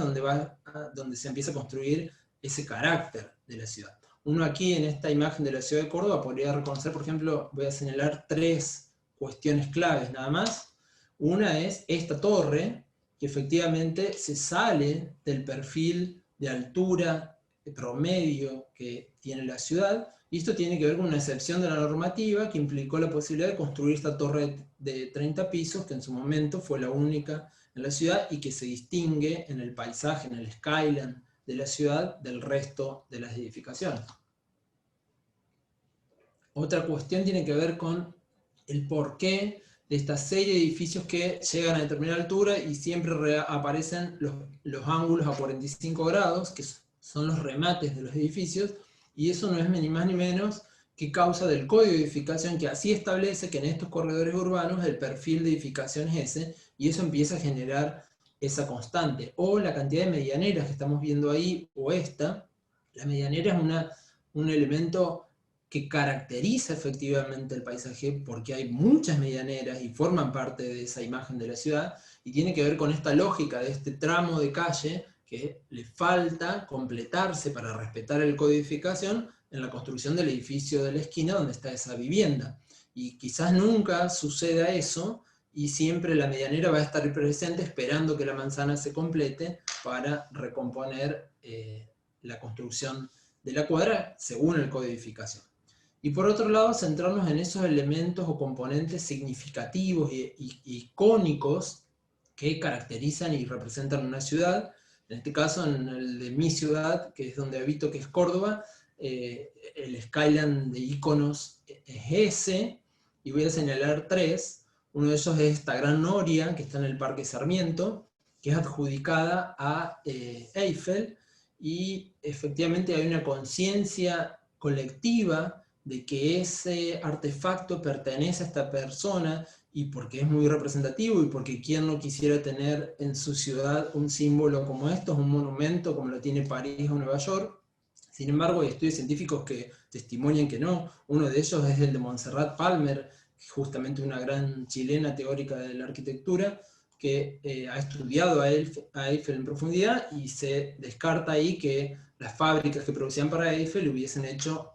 donde se empieza a construir ese carácter de la ciudad. Uno aquí en esta imagen de la ciudad de Córdoba podría reconocer, por ejemplo, voy a señalar 3 cuestiones claves nada más. Una es esta torre, que efectivamente se sale del perfil de altura de promedio que tiene la ciudad, y esto tiene que ver con una excepción de la normativa que implicó la posibilidad de construir esta torre de 30 pisos, que en su momento fue la única en la ciudad y que se distingue en el paisaje, en el skyline de la ciudad del resto de las edificaciones. Otra cuestión tiene que ver con el porqué de esta serie de edificios que llegan a determinada altura y siempre aparecen los ángulos a 45 grados, que son los remates de los edificios, y eso no es ni más ni menos que causa del código de edificación, que así establece que en estos corredores urbanos el perfil de edificación es ese, y eso empieza a generar esa constante. O la cantidad de medianeras que estamos viendo ahí, o esta, la medianera es un elemento que caracteriza efectivamente el paisaje, porque hay muchas medianeras y forman parte de esa imagen de la ciudad, y tiene que ver con esta lógica de este tramo de calle que le falta completarse para respetar el código de edificación en la construcción del edificio de la esquina donde está esa vivienda. y quizás nunca suceda eso, y siempre la medianera va a estar presente esperando que la manzana se complete para recomponer la construcción de la cuadra según el código de edificación. Y por otro lado, centrarnos en esos elementos o componentes significativos e icónicos que caracterizan y representan una ciudad. En este caso, en el de mi ciudad, que es donde habito, que es Córdoba, el skyline de iconos es ese, y voy a señalar tres. Uno de ellos es esta gran noria que está en el Parque Sarmiento, que es adjudicada a Eiffel, y efectivamente hay una conciencia colectiva de que ese artefacto pertenece a esta persona, y porque es muy representativo, y porque quién no quisiera tener en su ciudad un símbolo como esto, un monumento como lo tiene París o Nueva York. Sin embargo, hay estudios científicos que testimonian que no. Uno de ellos es el de Montserrat Palmer, justamente una gran chilena teórica de la arquitectura, que ha estudiado a Eiffel en profundidad, y se descarta ahí que las fábricas que producían para Eiffel hubiesen hecho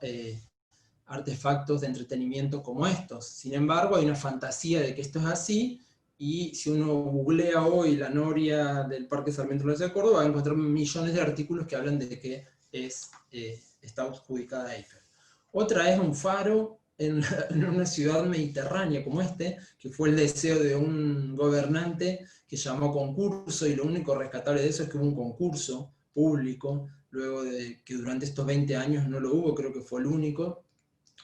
artefactos de entretenimiento como estos. Sin embargo, hay una fantasía de que esto es así, y si uno googlea hoy la noria del Parque Sarmiento de la Ciudad de Córdoba, va a encontrar millones de artículos que hablan de que está adjudicada a Eiffel. Otra es un faro en una ciudad mediterránea como este, que fue el deseo de un gobernante que llamó concurso, y lo único rescatable de eso es que hubo un concurso público, luego de que durante estos 20 años no lo hubo, creo que fue el único,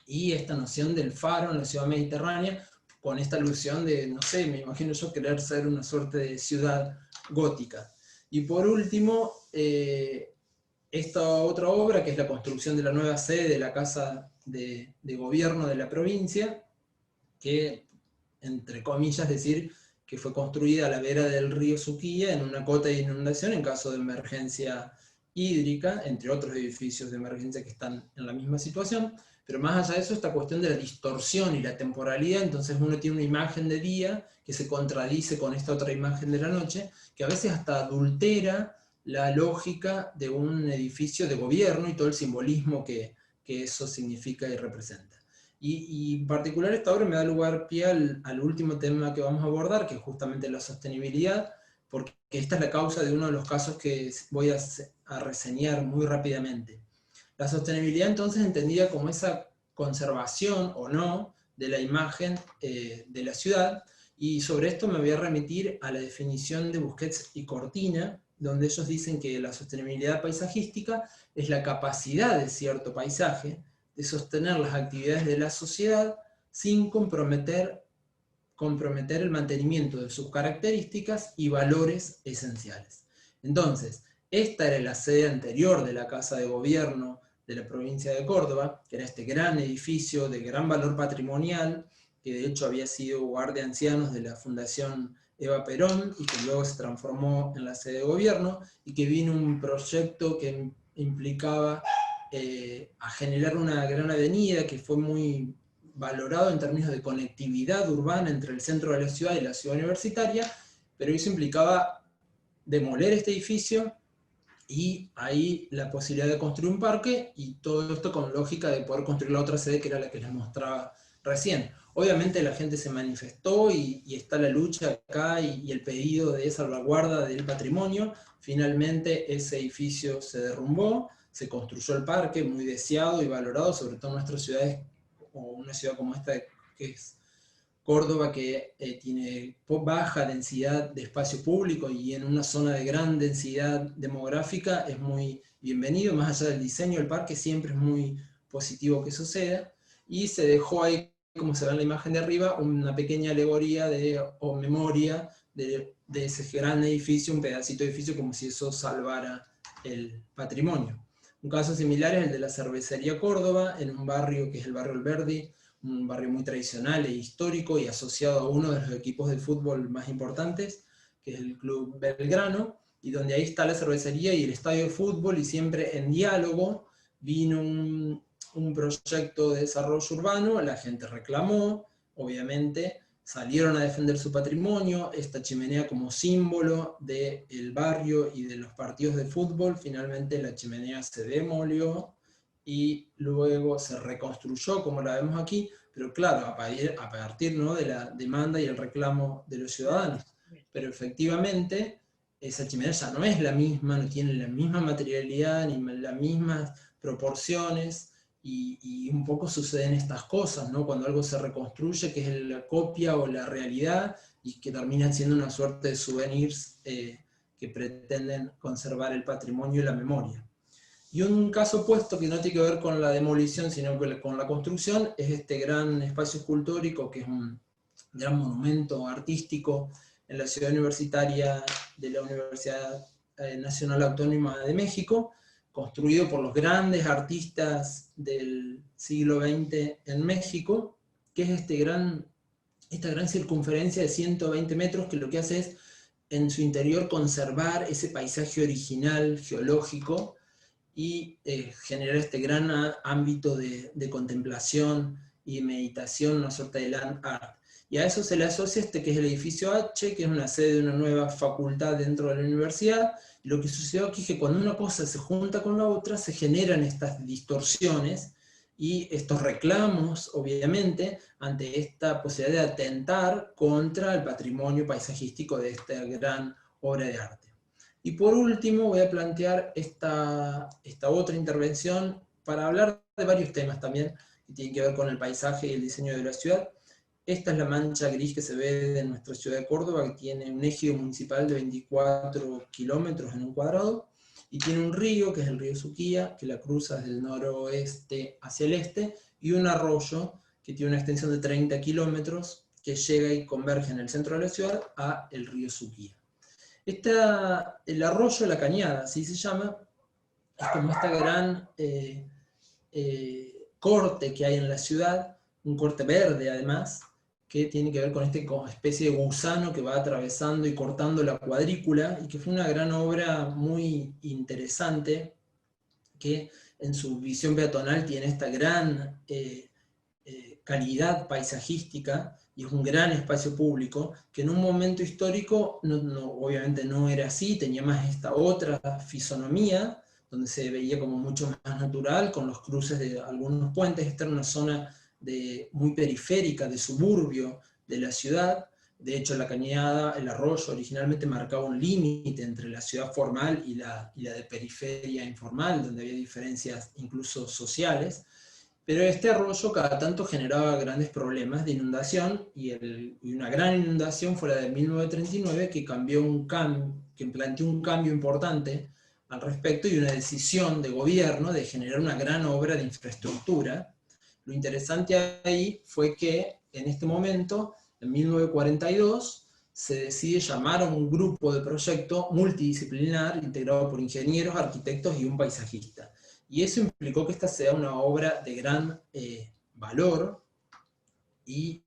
y esta noción del faro en la ciudad mediterránea, con esta alusión de, no sé, me imagino yo querer ser una suerte de ciudad gótica. Y por último, esta otra obra, que es la construcción de la nueva sede de la Casa de Gobierno de la provincia, que, entre comillas, decir que fue construida a la vera del río Suquía en una cota de inundación en caso de emergencia hídrica, entre otros edificios de emergencia que están en la misma situación. Pero más allá de eso, esta cuestión de la distorsión y la temporalidad, entonces uno tiene una imagen de día que se contradice con esta otra imagen de la noche, que a veces hasta adultera la lógica de un edificio de gobierno y todo el simbolismo que eso significa y representa. Y en particular esta obra me da lugar pie al último tema que vamos a abordar, que es justamente la sostenibilidad, porque esta es la causa de uno de los casos que voy a reseñar muy rápidamente. La sostenibilidad entonces entendida como esa conservación o no de la imagen de la ciudad, y sobre esto me voy a remitir a la definición de Busquets y Cortina, donde ellos dicen que la sostenibilidad paisajística es la capacidad de cierto paisaje de sostener las actividades de la sociedad sin comprometer el mantenimiento de sus características y valores esenciales. Entonces, esta era la sede anterior de la Casa de Gobierno de la provincia de Córdoba, que era este gran edificio de gran valor patrimonial, que de hecho había sido hogar de ancianos de la Fundación Eva Perón, y que luego se transformó en la sede de gobierno, y que vino un proyecto que implicaba a generar una gran avenida que fue muy valorado en términos de conectividad urbana entre el centro de la ciudad y la ciudad universitaria, pero eso implicaba demoler este edificio, y ahí la posibilidad de construir un parque, y todo esto con lógica de poder construir la otra sede que era la que les mostraba recién. Obviamente la gente se manifestó, y está la lucha acá y el pedido de salvaguarda del patrimonio. Finalmente ese edificio se derrumbó, se construyó el parque, muy deseado y valorado, sobre todo en nuestras ciudades, o una ciudad como esta que es Córdoba, que tiene baja densidad de espacio público, y en una zona de gran densidad demográfica es muy bienvenido. Más allá del diseño del parque, siempre es muy positivo que suceda, y se dejó ahí, como se ve en la imagen de arriba, una pequeña alegoría o memoria de ese gran edificio, un pedacito de edificio, como si eso salvara el patrimonio. Un caso similar es el de la Cervecería Córdoba, en un barrio que es el barrio Alberdi, un barrio muy tradicional e histórico, y asociado a uno de los equipos de fútbol más importantes, que es el Club Belgrano, y donde ahí está la cervecería y el estadio de fútbol, y siempre en diálogo vino un proyecto de desarrollo urbano, la gente reclamó, obviamente, salieron a defender su patrimonio, esta chimenea como símbolo del barrio y de los partidos de fútbol. Finalmente la chimenea se demolió, y luego se reconstruyó como la vemos aquí, pero claro, a partir, ¿no?, de la demanda y el reclamo de los ciudadanos. Pero efectivamente, esa chimenea ya no es la misma, no tiene la misma materialidad, ni las mismas proporciones, y un poco suceden estas cosas, ¿no?, cuando algo se reconstruye, que es la copia o la realidad, y que terminan siendo una suerte de souvenirs que pretenden conservar el patrimonio y la memoria. Y un caso opuesto que no tiene que ver con la demolición, sino con la construcción, es este gran espacio escultórico, que es un gran monumento artístico en la ciudad universitaria de la Universidad Nacional Autónoma de México, construido por los grandes artistas del siglo XX en México, que es esta gran circunferencia de 120 metros, que lo que hace es, en su interior, conservar ese paisaje original geológico, y generar este gran ámbito de contemplación y de meditación, una suerte de land art. Y a eso se le asocia que es el edificio H, que es una sede de una nueva facultad dentro de la universidad. Y lo que sucedió aquí es que cuando una cosa se junta con la otra, se generan estas distorsiones y estos reclamos, obviamente, ante esta posibilidad de atentar contra el patrimonio paisajístico de esta gran obra de arte. Y por último voy a plantear esta otra intervención para hablar de varios temas también, que tienen que ver con el paisaje y el diseño de la ciudad. Esta es la mancha gris que se ve de nuestra ciudad de Córdoba, que tiene un ejido municipal de 24 kilómetros en un cuadrado, y tiene un río, que es el río Suquía, que la cruza desde el noroeste hacia el este, y un arroyo que tiene una extensión de 30 kilómetros, que llega y converge en el centro de la ciudad a el río Suquía. El arroyo, la cañada, así se llama, es como esta gran corte que hay en la ciudad, un corte verde además, que tiene que ver con esta especie de gusano que va atravesando y cortando la cuadrícula, y que fue una gran obra muy interesante, que en su visión peatonal tiene esta gran calidad paisajística, y es un gran espacio público, que en un momento histórico obviamente no era así, tenía más esta otra fisonomía, donde se veía como mucho más natural, con los cruces de algunos puentes. Esta era una zona muy periférica, de suburbio de la ciudad. De hecho, la cañada, el arroyo, originalmente marcaba un límite entre la ciudad formal y la de periferia informal, donde había diferencias incluso sociales. Pero este arroyo cada tanto generaba grandes problemas de inundación, y una gran inundación fue la de 1939, que planteó un cambio importante al respecto, y una decisión de gobierno de generar una gran obra de infraestructura. Lo interesante ahí fue que en este momento, en 1942, se decide llamar a un grupo de proyecto multidisciplinar integrado por ingenieros, arquitectos y un paisajista. Y eso implicó que esta sea una obra de gran valor, y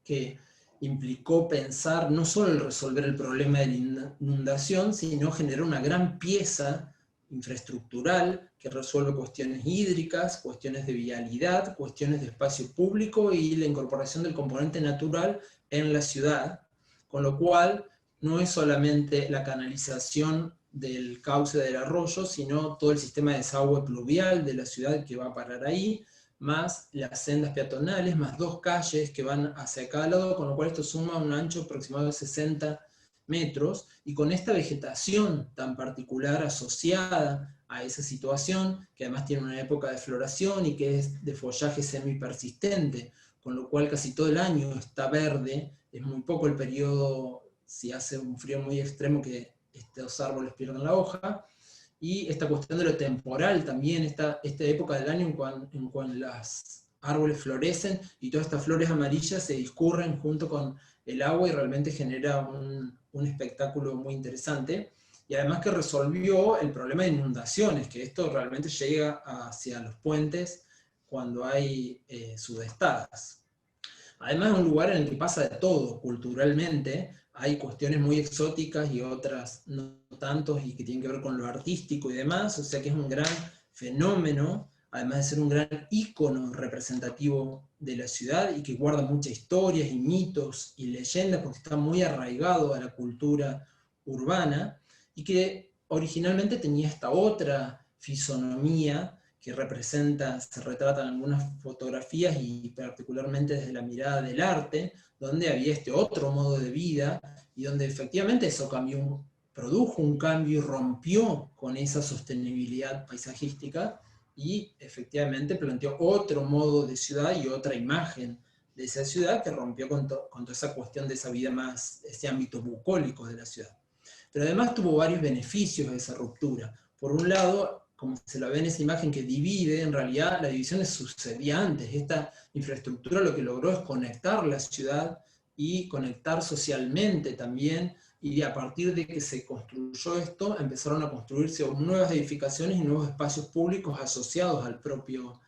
que implicó pensar no solo el resolver el problema de la inundación, sino generar una gran pieza infraestructural que resuelve cuestiones hídricas, cuestiones de vialidad, cuestiones de espacio público y la incorporación del componente natural en la ciudad, con lo cual no es solamente la canalización del cauce del arroyo, sino todo el sistema de desagüe pluvial de la ciudad que va a parar ahí, más las sendas peatonales, más dos calles que van hacia cada lado, con lo cual esto suma un ancho aproximado de 60 metros, y con esta vegetación tan particular asociada a esa situación, que además tiene una época de floración y que es de follaje semipersistente, con lo cual casi todo el año está verde, es muy poco el periodo, si hace un frío muy extremo, que estos árboles pierden la hoja. Y esta cuestión de lo temporal también, esta época del año en cuando los árboles florecen y todas estas flores amarillas se discurren junto con el agua, y realmente genera un espectáculo muy interesante. Y además que resolvió el problema de inundaciones, que esto realmente llega hacia los puentes cuando hay sudestadas. Además es un lugar en el que pasa de todo culturalmente, hay cuestiones muy exóticas y otras no tantos, y que tienen que ver con lo artístico y demás, o sea que es un gran fenómeno, además de ser un gran ícono representativo de la ciudad, y que guarda muchas historias y mitos y leyendas, porque está muy arraigado a la cultura urbana, y que originalmente tenía esta otra fisonomía, que se retratan algunas fotografías y particularmente desde la mirada del arte, donde había este otro modo de vida y donde efectivamente eso produjo un cambio y rompió con esa sostenibilidad paisajística y efectivamente planteó otro modo de ciudad y otra imagen de esa ciudad que rompió con toda esa cuestión de esa vida más, ese ámbito bucólico de la ciudad. Pero además tuvo varios beneficios de esa ruptura. Por un lado, como se la ve en esa imagen que divide, en realidad la división sucedía antes. Esta infraestructura lo que logró es conectar la ciudad y conectar socialmente también, y a partir de que se construyó esto, empezaron a construirse nuevas edificaciones y nuevos espacios públicos asociados al propio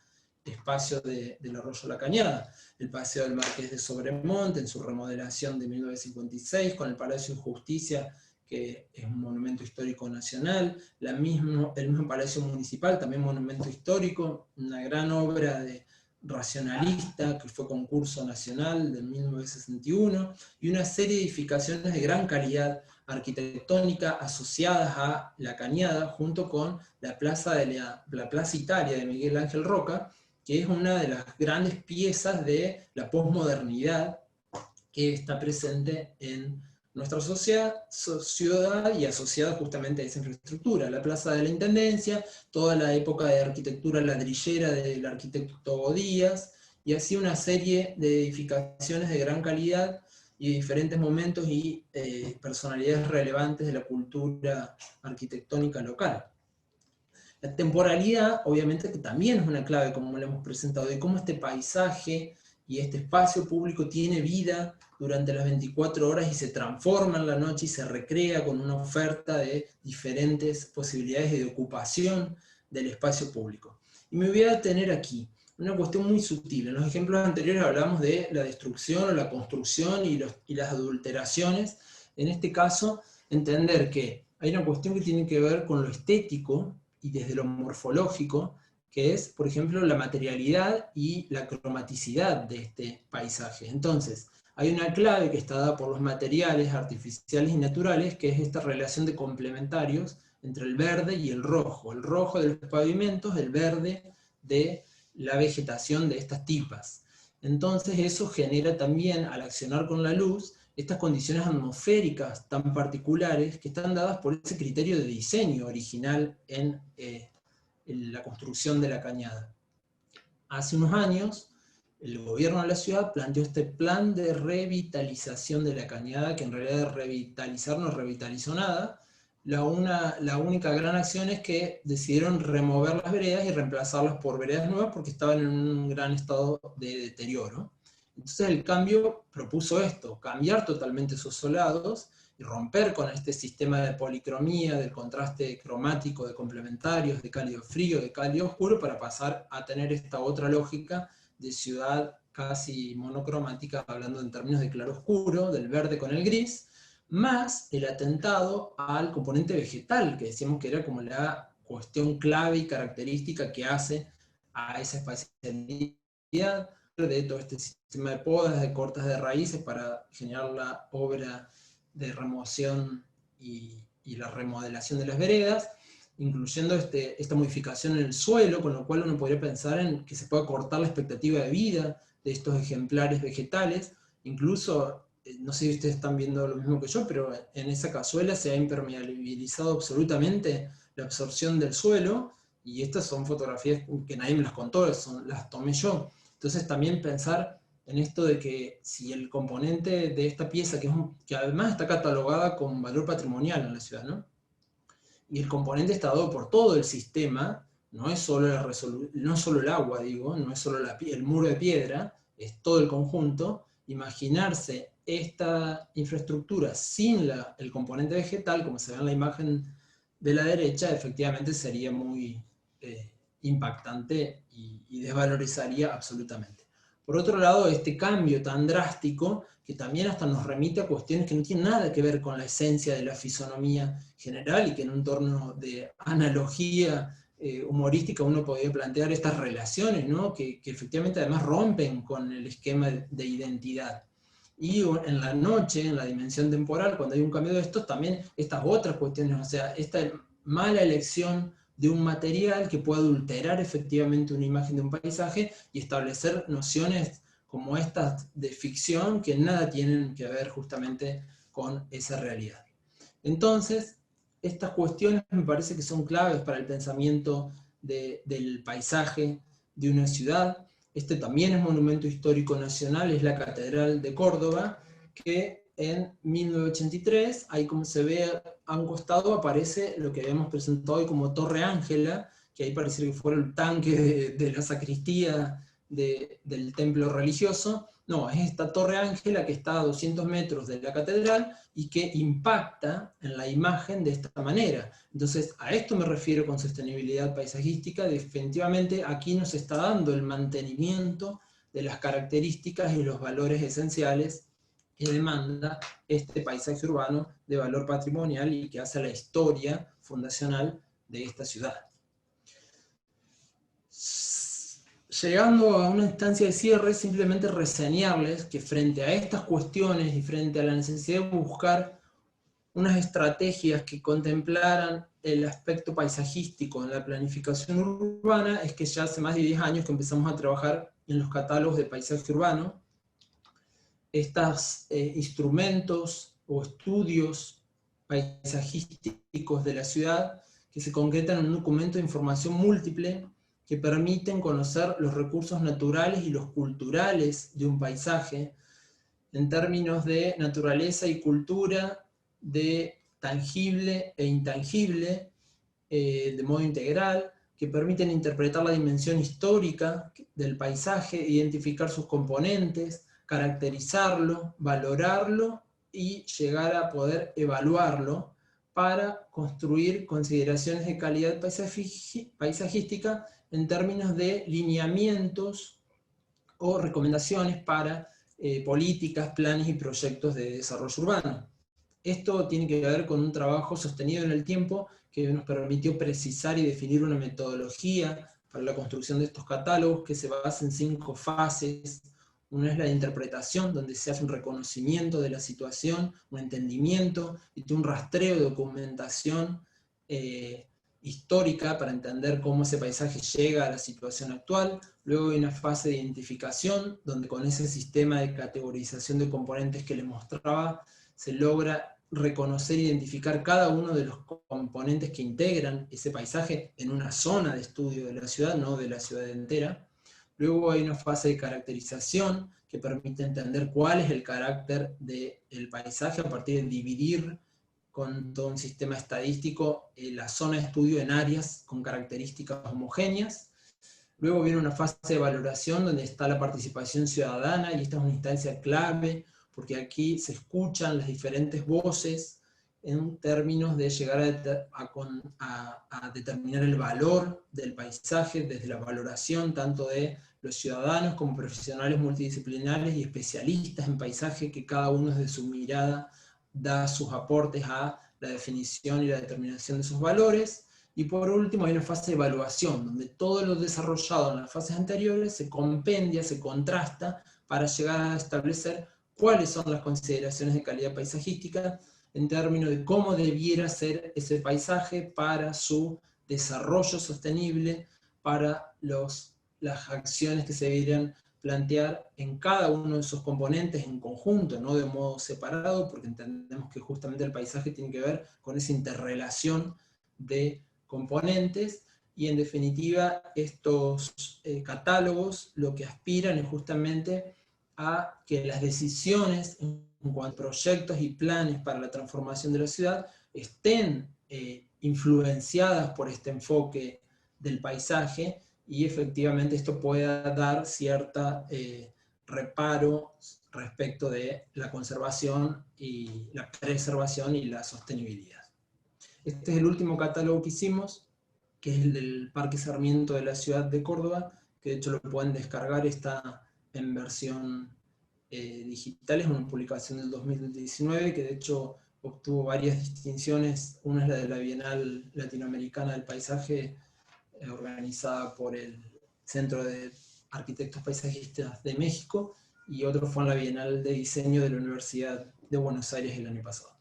espacio del Arroyo La Cañada. El Paseo del Marqués de Sobremonte, en su remodelación de 1956, con el Palacio de Justicia, que es un monumento histórico nacional, el mismo Palacio Municipal, también monumento histórico, una gran obra de racionalista, que fue concurso nacional de 1961, y una serie de edificaciones de gran calidad arquitectónica asociadas a La Cañada, junto con la Plaza Italia de Miguel Ángel Roca, que es una de las grandes piezas de la posmodernidad que está presente en nuestra ciudad y asociada justamente a esa infraestructura. La Plaza de la Intendencia, toda la época de arquitectura ladrillera del arquitecto Godías, y así una serie de edificaciones de gran calidad y de diferentes momentos y personalidades relevantes de la cultura arquitectónica local. La temporalidad, obviamente, que también es una clave, como lo hemos presentado, de cómo este paisaje y este espacio público tiene vida durante las 24 horas y se transforma en la noche y se recrea con una oferta de diferentes posibilidades de ocupación del espacio público. Y me voy a detener aquí, una cuestión muy sutil. En los ejemplos anteriores hablamos de la destrucción o la construcción y las adulteraciones. En este caso, entender que hay una cuestión que tiene que ver con lo estético y desde lo morfológico, que es, por ejemplo, la materialidad y la cromaticidad de este paisaje. Entonces, hay una clave que está dada por los materiales artificiales y naturales, que es esta relación de complementarios entre el verde y el rojo de los pavimentos, el verde de la vegetación de estas tipas. Entonces eso genera también, al accionar con la luz, estas condiciones atmosféricas tan particulares que están dadas por ese criterio de diseño original en la construcción de La Cañada. Hace unos años, el gobierno de la ciudad planteó este plan de revitalización de La Cañada, que en realidad de revitalizar no revitalizó nada. La única gran acción es que decidieron remover las veredas y reemplazarlas por veredas nuevas porque estaban en un gran estado de deterioro. Entonces el cambio propuso esto, cambiar totalmente esos solados y romper con este sistema de policromía, del contraste cromático de complementarios, de cálido frío, de cálido oscuro, para pasar a tener esta otra lógica de ciudad casi monocromática, hablando en términos de claro-oscuro, del verde con el gris, más el atentado al componente vegetal, que decíamos que era como la cuestión clave y característica que hace a esa espacialidad de todo este sistema de podas, de cortes de raíces para generar la obra de remoción y la remodelación de las veredas, incluyendo esta modificación en el suelo, con lo cual uno podría pensar en que se pueda cortar la expectativa de vida de estos ejemplares vegetales. Incluso, no sé si ustedes están viendo lo mismo que yo, pero en esa cazuela se ha impermeabilizado absolutamente la absorción del suelo, y estas son fotografías que nadie me las contó, las tomé yo. Entonces también pensar en esto de que si el componente de esta pieza, que además está catalogada con valor patrimonial en la ciudad, ¿no? Y el componente está dado por todo el sistema, no es solo, no es solo el agua, digo, no es solo el muro de piedra, es todo el conjunto. Imaginarse esta infraestructura sin el componente vegetal, como se ve en la imagen de la derecha, efectivamente sería muy impactante y desvalorizaría absolutamente. Por otro lado, este cambio tan drástico, que también hasta nos remite a cuestiones que no tienen nada que ver con la esencia de la fisonomía general, y que en un torno de analogía humorística uno podría plantear estas relaciones, ¿no? que efectivamente además rompen con el esquema de identidad. Y en la noche, en la dimensión temporal, cuando hay un cambio de estos, también estas otras cuestiones, o sea, esta mala elección de un material que pueda adulterar efectivamente una imagen de un paisaje y establecer nociones como estas de ficción que nada tienen que ver justamente con esa realidad. Entonces, estas cuestiones me parece que son claves para el pensamiento del paisaje de una ciudad. Este también es monumento histórico nacional, es la Catedral de Córdoba, que en 1983, ahí como se ve a un costado, aparece lo que habíamos presentado hoy como Torre Ángela, que ahí parece que fuera el tanque de la sacristía del templo religioso. No, es esta Torre Ángela que está a 200 metros de la catedral y que impacta en la imagen de esta manera. Entonces, a esto me refiero con sostenibilidad paisajística. Definitivamente aquí nos está dando el mantenimiento de las características y los valores esenciales que demanda este paisaje urbano de valor patrimonial y que hace la historia fundacional de esta ciudad. Llegando a una instancia de cierre, simplemente reseñarles que frente a estas cuestiones y frente a la necesidad de buscar unas estrategias que contemplaran el aspecto paisajístico en la planificación urbana, es que ya hace más de 10 años que empezamos a trabajar en los catálogos de paisaje urbano. Estos instrumentos o estudios paisajísticos de la ciudad que se concretan en un documento de información múltiple que permiten conocer los recursos naturales y los culturales de un paisaje en términos de naturaleza y cultura, de tangible e intangible, de modo integral, que permiten interpretar la dimensión histórica del paisaje, identificar sus componentes, caracterizarlo, valorarlo y llegar a poder evaluarlo para construir consideraciones de calidad paisajística en términos de lineamientos o recomendaciones para políticas, planes y proyectos de desarrollo urbano. Esto tiene que ver con un trabajo sostenido en el tiempo que nos permitió precisar y definir una metodología para la construcción de estos catálogos que se basa en 5 fases. Una es la de interpretación, donde se hace un reconocimiento de la situación, un entendimiento y un rastreo de documentación histórica para entender cómo ese paisaje llega a la situación actual. Luego hay una fase de identificación, donde con ese sistema de categorización de componentes que les mostraba, se logra reconocer e identificar cada uno de los componentes que integran ese paisaje en una zona de estudio de la ciudad, no de la ciudad entera. Luego hay una fase de caracterización que permite entender cuál es el carácter del paisaje a partir de dividir con todo un sistema estadístico la zona de estudio en áreas con características homogéneas. Luego viene una fase de valoración donde está la participación ciudadana, y esta es una instancia clave, porque aquí se escuchan las diferentes voces en términos de llegar a determinar el valor del paisaje desde la valoración tanto de los ciudadanos como profesionales multidisciplinares y especialistas en paisaje, que cada uno desde su mirada da sus aportes a la definición y la determinación de esos valores. Y por último hay una fase de evaluación, donde todo lo desarrollado en las fases anteriores se compendia, se contrasta, para llegar a establecer cuáles son las consideraciones de calidad paisajística en términos de cómo debiera ser ese paisaje para su desarrollo sostenible, para las acciones que se deberían plantear en cada uno de esos componentes en conjunto, no de modo separado, porque entendemos que justamente el paisaje tiene que ver con esa interrelación de componentes, y en definitiva estos catálogos lo que aspiran es justamente a que las decisiones en cuanto a proyectos y planes para la transformación de la ciudad estén influenciadas por este enfoque del paisaje, y efectivamente esto pueda dar cierta reparo respecto de la conservación y la preservación y la sostenibilidad. Este es el último catálogo que hicimos, que es el del Parque Sarmiento de la ciudad de Córdoba, que de hecho lo pueden descargar, está en versión digital, es una publicación del 2019, que de hecho obtuvo varias distinciones. Una es la de la Bienal Latinoamericana del Paisaje, organizada por el Centro de Arquitectos Paisajistas de México, y otro fue en la Bienal de Diseño de la Universidad de Buenos Aires el año pasado.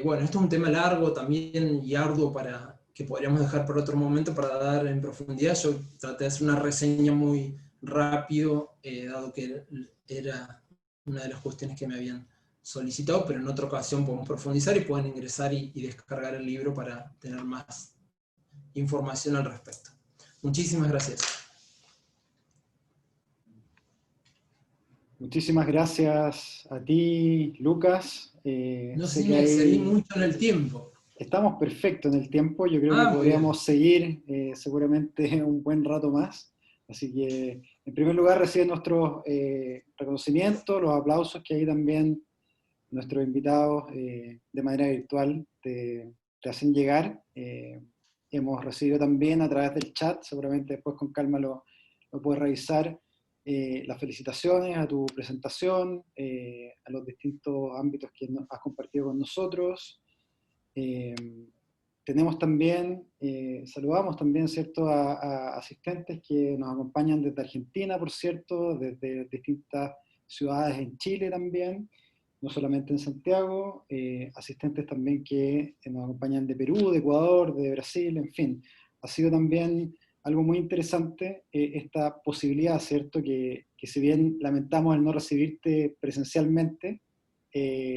Bueno, esto es un tema largo también y arduo para que podríamos dejar por otro momento para dar en profundidad. Yo traté de hacer una reseña muy rápido, dado que era una de las cuestiones que me habían solicitado, pero en otra ocasión podemos profundizar y pueden ingresar y descargar el libro para tener más información al respecto. Muchísimas gracias. Muchísimas gracias a ti, Lucas. No sé Sé si que me excedí mucho en el tiempo. estamos perfectos en el tiempo, yo creo que Muy bien. podríamos seguir seguramente un buen rato más. Así que, en primer lugar, reciben nuestros reconocimientos, los aplausos que ahí también nuestros invitados de manera virtual te hacen llegar. Hemos recibido también a través del chat, seguramente después con calma lo puedes revisar, las felicitaciones a tu presentación, a los distintos ámbitos que has compartido con nosotros. Eh, Tenemos también, saludamos también, ¿cierto?, a asistentes que nos acompañan desde Argentina, por cierto, desde distintas ciudades en Chile también, no solamente en Santiago, asistentes también que nos acompañan de Perú, de Ecuador, de Brasil, en fin. Ha sido también algo muy interesante esta posibilidad, ¿cierto?, que si bien lamentamos el no recibirte presencialmente,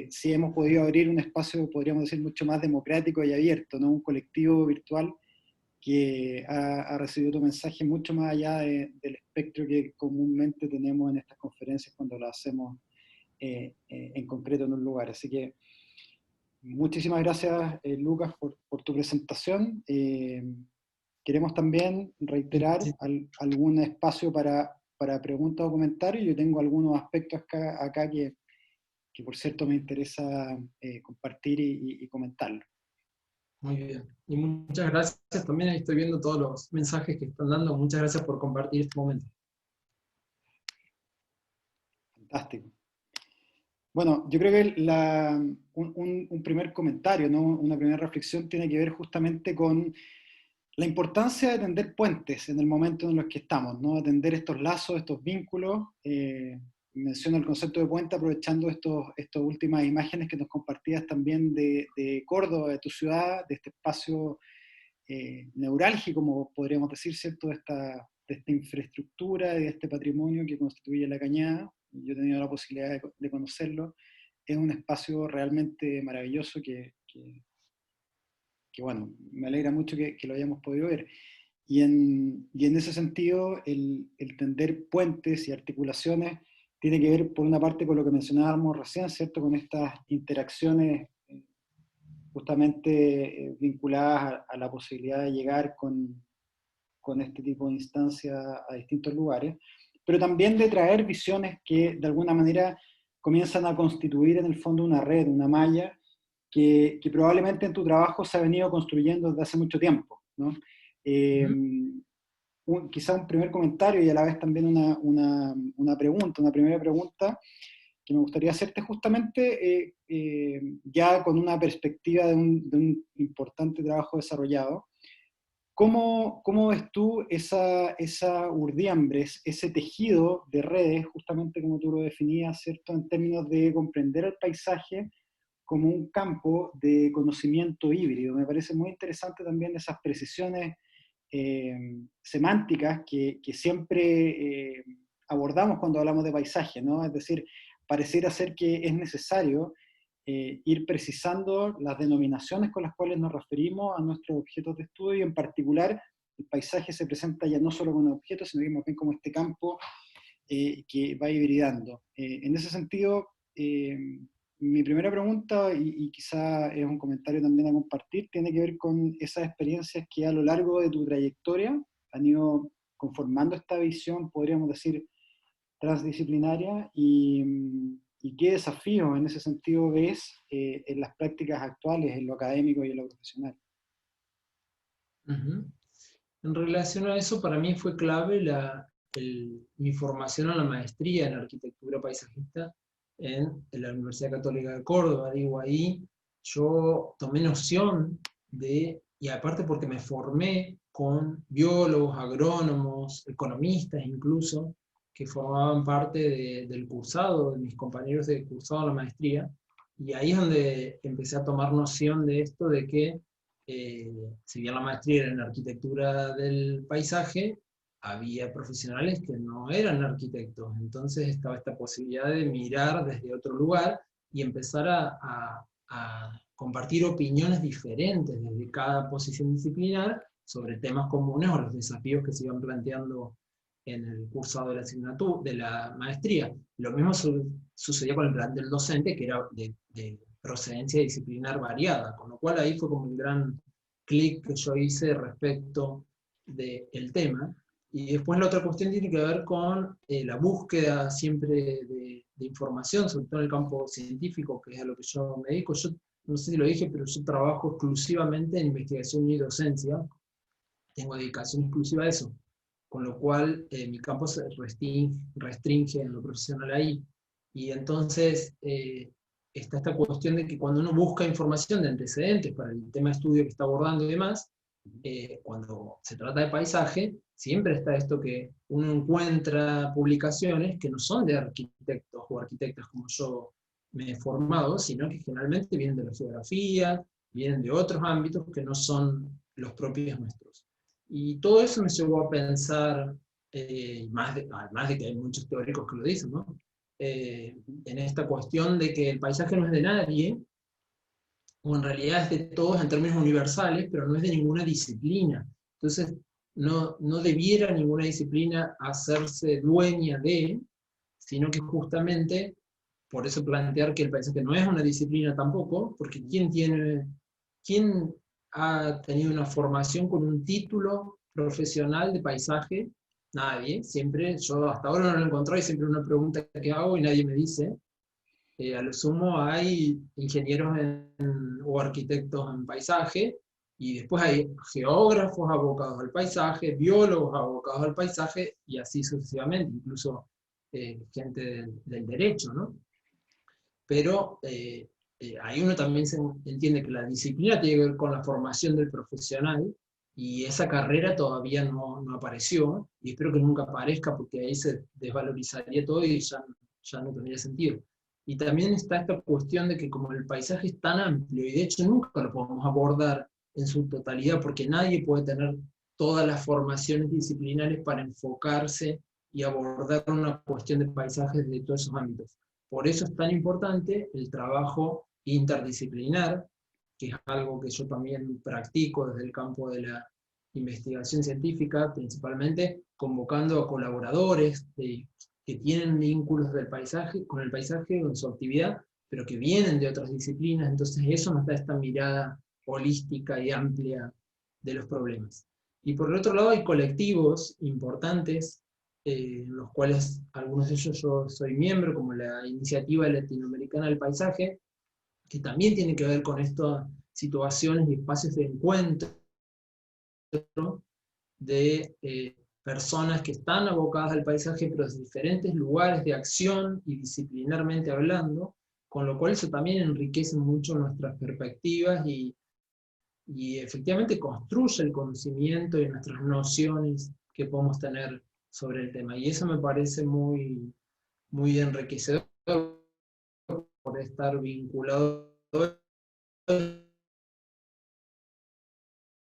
sí hemos podido abrir un espacio, podríamos decir, mucho más democrático y abierto, ¿no? Un colectivo virtual que ha recibido tu mensaje mucho más allá del espectro que comúnmente tenemos en estas conferencias cuando lo hacemos en concreto en un lugar. Así que muchísimas gracias, Lucas, por tu presentación. Queremos también reiterar algún espacio para preguntas o comentarios. Yo tengo algunos aspectos acá que por cierto me interesa compartir y comentarlo. Muy bien. Y muchas gracias. También estoy viendo todos los mensajes que están dando. Muchas gracias por compartir este momento. Fantástico. Bueno, yo creo que un primer comentario, ¿no? Una primera reflexión tiene que ver justamente con la importancia de tender puentes en el momento en los que estamos, ¿no? De tender estos lazos, estos vínculos. Menciono el concepto de puente aprovechando estas últimas imágenes que nos compartías también de Córdoba, de tu ciudad, de este espacio neurálgico, como podríamos decir, ¿cierto? De esta infraestructura y de este patrimonio que constituye La Cañada. Yo he tenido la posibilidad de conocerlo. Es un espacio realmente maravilloso que bueno, me alegra mucho que lo hayamos podido ver. Y en ese sentido, el tender puentes y articulaciones tiene que ver, por una parte, con lo que mencionábamos recién, ¿cierto? Con estas interacciones justamente vinculadas a la posibilidad de llegar con este tipo de instancias a distintos lugares, pero también de traer visiones que de alguna manera comienzan a constituir en el fondo una red, una malla, que probablemente en tu trabajo se ha venido construyendo desde hace mucho tiempo, ¿no? Quizá un primer comentario y a la vez también una pregunta, una primera pregunta que me gustaría hacerte justamente ya con una perspectiva de un importante trabajo desarrollado. ¿Cómo ves tú esa urdiambre, ese tejido de redes, justamente como tú lo definías, ¿cierto?, en términos de comprender el paisaje como un campo de conocimiento híbrido? Me parece muy interesante también esas precisiones semánticas que siempre abordamos cuando hablamos de paisaje, ¿no? Es decir, pareciera ser que es necesario ir precisando las denominaciones con las cuales nos referimos a nuestros objetos de estudio, y en particular el paisaje se presenta ya no solo como objeto, sino más bien como este campo que va hibridando. En ese sentido, mi primera pregunta, y quizá es un comentario también a compartir, tiene que ver con esas experiencias que a lo largo de tu trayectoria han ido conformando esta visión, podríamos decir, transdisciplinaria, y qué desafíos en ese sentido ves en las prácticas actuales, en lo académico y en lo profesional. En relación a eso, para mí fue clave mi formación en la maestría en arquitectura paisajista en la Universidad Católica de Córdoba. Digo, ahí yo tomé noción y aparte porque me formé con biólogos, agrónomos, economistas incluso, que formaban parte del cursado, de mis compañeros de cursado de la maestría, y ahí es donde empecé a tomar noción de esto, de que si bien la maestría era en arquitectura del paisaje, había profesionales que no eran arquitectos, entonces estaba esta posibilidad de mirar desde otro lugar y empezar a compartir opiniones diferentes desde cada posición disciplinar sobre temas comunes o los desafíos que se iban planteando en el cursado de la asignatura, de la maestría. Lo mismo sucedía con el plantel docente, que era de procedencia disciplinar variada, con lo cual ahí fue como un gran clic que yo hice respecto del tema. Y después la otra cuestión tiene que ver con la búsqueda siempre de información, sobre todo en el campo científico, que es a lo que yo me dedico. Yo no sé si lo dije, pero yo trabajo exclusivamente en investigación y docencia, tengo dedicación exclusiva a eso, con lo cual mi campo se restringe en lo profesional ahí. Y entonces está esta cuestión de que cuando uno busca información de antecedentes para el tema de estudio que está abordando y demás, cuando se trata de paisaje, siempre está esto que uno encuentra publicaciones que no son de arquitectos o arquitectas como yo me he formado, sino que generalmente vienen de la geografía, vienen de otros ámbitos que no son los propios nuestros. Y todo eso me llevó a pensar, además de que hay muchos teóricos que lo dicen, ¿no? En esta cuestión de que el paisaje no es de nadie, o en realidad es de todos en términos universales, pero no es de ninguna disciplina. Entonces, no debiera ninguna disciplina hacerse dueña de, sino que justamente, por eso plantear que el paisaje no es una disciplina tampoco, porque ¿quién ha tenido una formación con un título profesional de paisaje? Nadie, siempre, yo hasta ahora no lo he encontrado y siempre una pregunta que hago y nadie me dice. A lo sumo hay ingenieros o arquitectos en paisaje, y después hay geógrafos abocados al paisaje, biólogos abocados al paisaje, y así sucesivamente, incluso gente del derecho, ¿no? Pero ahí uno también se entiende que la disciplina tiene que ver con la formación del profesional, y esa carrera todavía no apareció, y espero que nunca aparezca porque ahí se desvalorizaría todo y ya no tendría sentido. Y también está esta cuestión de que como el paisaje es tan amplio, y de hecho nunca lo podemos abordar en su totalidad, porque nadie puede tener todas las formaciones disciplinares para enfocarse y abordar una cuestión de paisajes de todos esos ámbitos. Por eso es tan importante el trabajo interdisciplinar, que es algo que yo también practico desde el campo de la investigación científica, principalmente convocando a colaboradores que tienen vínculos del paisaje, con el paisaje, con su actividad, pero que vienen de otras disciplinas, entonces eso nos da esta mirada holística y amplia de los problemas. Y por el otro lado hay colectivos importantes, en los cuales algunos de ellos yo soy miembro, como la Iniciativa Latinoamericana del Paisaje, que también tiene que ver con estas situaciones y espacios de encuentro de personas que están abocadas al paisaje, pero desde diferentes lugares de acción y disciplinarmente hablando, con lo cual eso también enriquece mucho nuestras perspectivas y efectivamente construye el conocimiento y nuestras nociones que podemos tener sobre el tema. Y eso me parece muy enriquecedor por estar vinculado a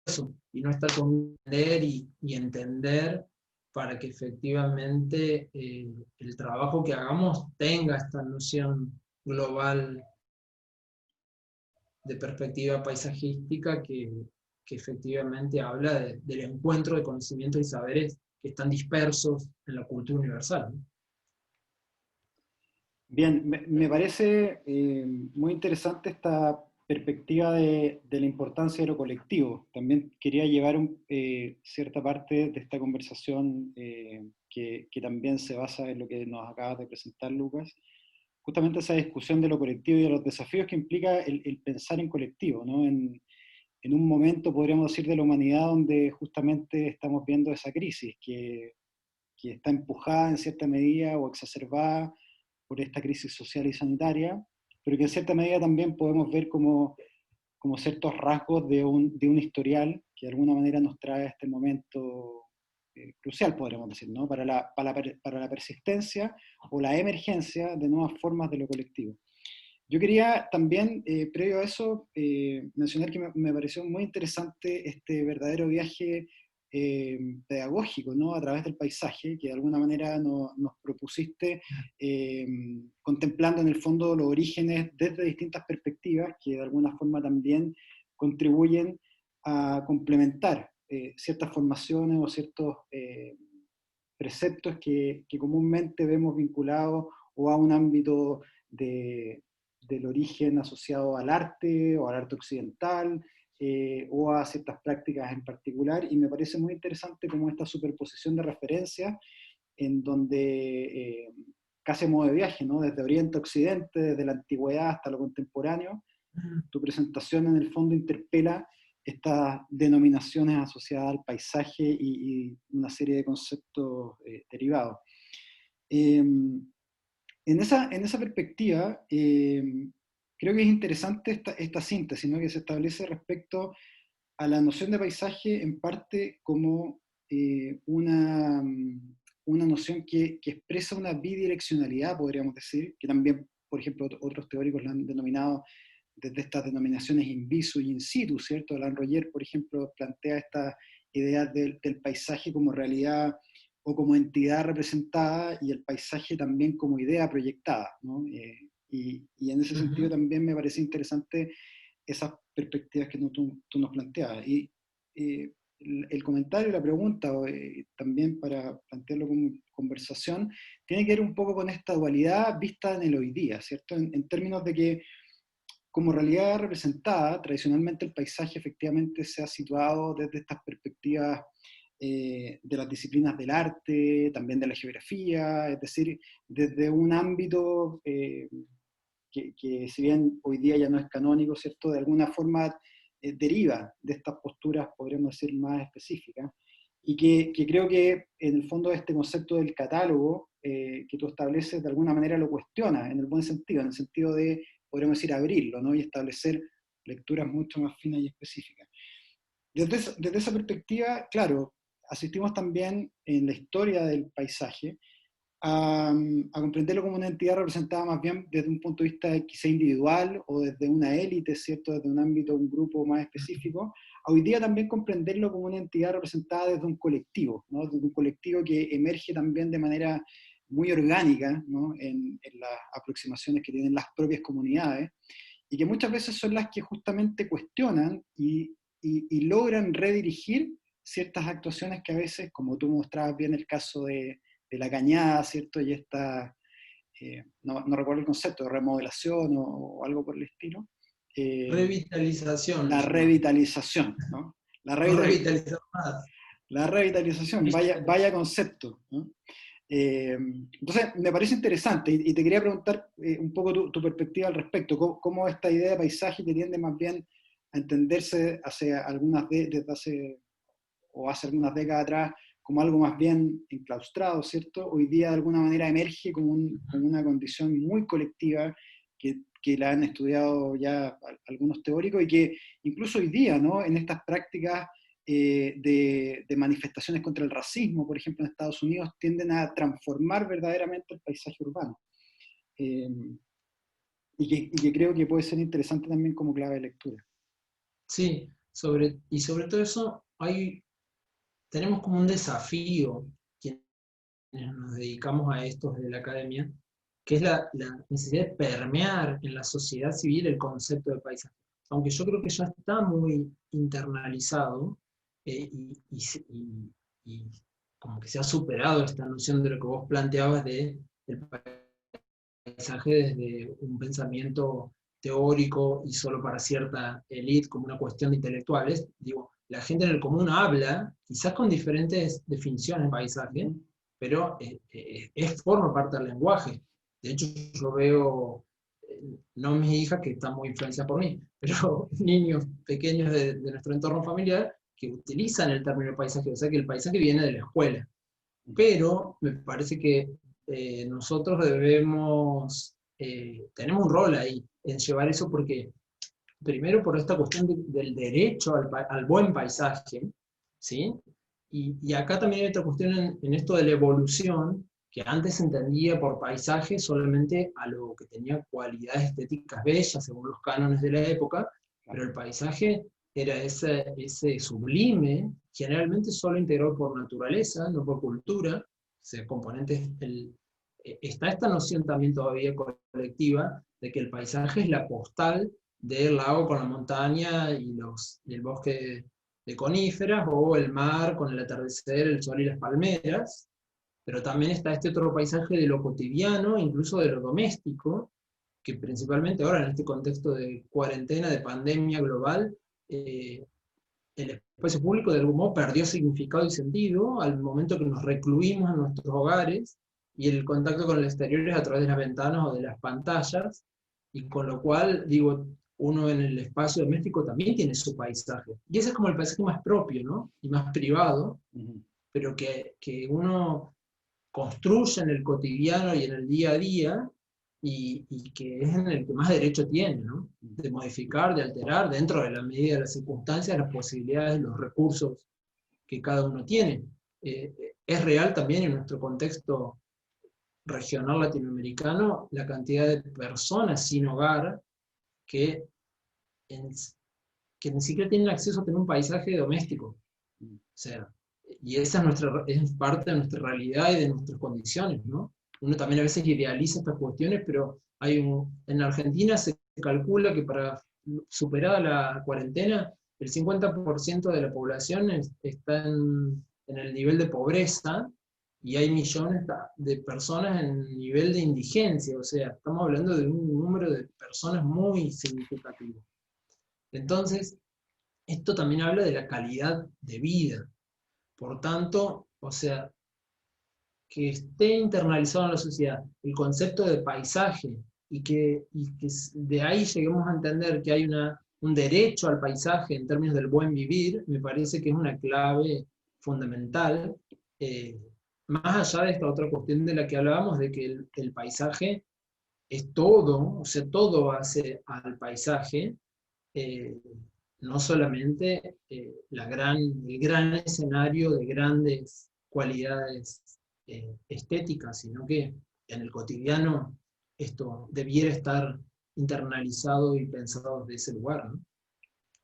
eso y no estar con leer y entender para que efectivamente el trabajo que hagamos tenga esta noción global de perspectiva paisajística que efectivamente habla del encuentro de conocimientos y saberes que están dispersos en la cultura universal, ¿no? Bien, me parece muy interesante esta perspectiva de la importancia de lo colectivo. También quería llevar cierta parte de esta conversación que también se basa en lo que nos acabas de presentar, Lucas, justamente esa discusión de lo colectivo y de los desafíos que implica el pensar en colectivo, ¿no? En un momento, podríamos decir, de la humanidad donde justamente estamos viendo esa crisis que está empujada en cierta medida o exacerbada por esta crisis social y sanitaria, pero que en cierta medida también podemos ver como ciertos rasgos de un historial que de alguna manera nos trae a este momento crucial, podríamos decir, ¿no? Para la persistencia o la emergencia de nuevas formas de lo colectivo. Yo quería también, previo a eso, mencionar que me pareció muy interesante este verdadero viaje pedagógico, ¿no? A través del paisaje, que de alguna manera nos propusiste, contemplando en el fondo los orígenes desde distintas perspectivas, que de alguna forma también contribuyen a complementar ciertas formaciones o ciertos preceptos que comúnmente vemos vinculados o a un ámbito del origen asociado al arte o al arte occidental, o a ciertas prácticas en particular, y me parece muy interesante como esta superposición de referencias en donde casi a modo de viaje, ¿no? Desde Oriente a Occidente, desde la antigüedad hasta lo contemporáneo, tu presentación en el fondo interpela estas denominaciones asociadas al paisaje y una serie de conceptos derivados. En esa perspectiva, creo que es interesante esta síntesis, ¿no? Que se establece respecto a la noción de paisaje en parte como una noción que expresa una bidireccionalidad, podríamos decir, que también, por ejemplo, otros teóricos la han denominado desde estas denominaciones in visu y in situ, ¿cierto? Alain Roger, por ejemplo, plantea esta idea del paisaje como realidad o como entidad representada y el paisaje también como idea proyectada, ¿no? Y en ese sentido también me parece interesante esas perspectivas que tú nos planteabas. Y el comentario, la pregunta, también para plantearlo como conversación, tiene que ver un poco con esta dualidad vista en el hoy día, ¿cierto? En términos de que como realidad representada, tradicionalmente el paisaje efectivamente se ha situado desde estas perspectivas de las disciplinas del arte, también de la geografía, es decir, desde un ámbito que si bien hoy día ya no es canónico, ¿cierto? De alguna forma deriva de estas posturas, podríamos decir, más específicas, y que creo que en el fondo este concepto del catálogo que tú estableces de alguna manera lo cuestiona, en el buen sentido, en el sentido de, podríamos decir, abrirlo, ¿no? Y establecer lecturas mucho más finas y específicas. Desde esa perspectiva, claro, asistimos también en la historia del paisaje a comprenderlo como una entidad representada más bien desde un punto de vista quizá individual o desde una élite, ¿cierto? Desde un ámbito, un grupo más específico, a hoy día también comprenderlo como una entidad representada desde un colectivo, ¿no? Desde un colectivo que emerge también de manera muy orgánica, ¿no? En las aproximaciones que tienen las propias comunidades y que muchas veces son las que justamente cuestionan y logran redirigir ciertas actuaciones que a veces, como tú mostrabas bien el caso de la cañada, ¿cierto? Y esta, no recuerdo el concepto, de remodelación o algo por el estilo. Revitalización le La llamamos. revitalización, ¿no? No revitalizar más. La revitalización, vaya concepto, ¿no? Entonces, me parece interesante y te quería preguntar un poco tu perspectiva al respecto, cómo esta idea de paisaje que tiende más bien a entenderse hace desde hace algunas décadas atrás como algo más bien enclaustrado, ¿cierto? Hoy día de alguna manera emerge como una condición muy colectiva que la han estudiado ya algunos teóricos y que incluso hoy día, ¿no? En estas prácticas de manifestaciones contra el racismo, por ejemplo, en Estados Unidos, tienden a transformar verdaderamente el paisaje urbano. Eh, y que creo que puede ser interesante también como clave de lectura. Sí, y sobre todo eso tenemos como un desafío quienes nos dedicamos a esto desde la academia, que es la necesidad de permear en la sociedad civil el concepto de paisaje. Aunque yo creo que ya está muy internalizado y como que se ha superado esta noción de lo que vos planteabas del paisaje desde un pensamiento teórico y solo para cierta élite, como una cuestión de intelectuales. Digo, la gente en el común habla, quizás con diferentes definiciones de paisaje, pero forma parte del lenguaje. De hecho, yo veo, no mis hijas que están muy influenciadas por mí, pero niños pequeños de nuestro entorno familiar que utilizan el término paisaje, o sea que el paisaje viene de la escuela. Pero me parece que nosotros tenemos un rol ahí en llevar eso porque, primero por esta cuestión del derecho al buen paisaje, ¿sí? Y acá también hay otra cuestión en esto de la evolución, que antes se entendía por paisaje solamente a lo que tenía cualidades estéticas bellas según los cánones de la época, pero el paisaje era ese sublime, generalmente solo integrado por naturaleza, no por cultura, o sea, componentes, está esta noción también todavía colectiva de que el paisaje es la postal del lago con la montaña y el bosque de coníferas, o el mar con el atardecer, el sol y las palmeras, pero también está este otro paisaje de lo cotidiano, incluso de lo doméstico, que principalmente ahora en este contexto de cuarentena, de pandemia global, el espacio público de algún modo perdió significado y sentido al momento que nos recluimos en nuestros hogares, y el contacto con el exterior es a través de las ventanas o de las pantallas, y con lo cual, digo, uno en el espacio doméstico también tiene su paisaje. Y ese es como el paisaje más propio, ¿no? Y más privado, pero que uno construye en el cotidiano y en el día a día, y que es en el que más derecho tiene, ¿no? De modificar, de alterar, dentro de la medida de las circunstancias, las posibilidades, los recursos que cada uno tiene. Es real también en nuestro contexto regional latinoamericano la cantidad de personas sin hogar que, en, que ni siquiera tienen acceso a tener un paisaje doméstico. O sea, y esa es parte de nuestra realidad y de nuestras condiciones, ¿no? Uno también a veces idealiza estas cuestiones, pero en Argentina se calcula que para superada la cuarentena, el 50% de la población está en el nivel de pobreza, y hay millones de personas en nivel de indigencia, o sea, estamos hablando de un número de personas muy significativo. Entonces, esto también habla de la calidad de vida. Por tanto, o sea, que esté internalizado en la sociedad el concepto de paisaje, y que de ahí lleguemos a entender que hay un derecho al paisaje en términos del buen vivir, me parece que es una clave fundamental, eh, más allá de esta otra cuestión de la que hablábamos, de que el paisaje es todo, o sea, todo hace al paisaje, eh, no solamente el gran escenario de grandes cualidades estéticas, sino que en el cotidiano esto debiera estar internalizado y pensado desde ese lugar, ¿no?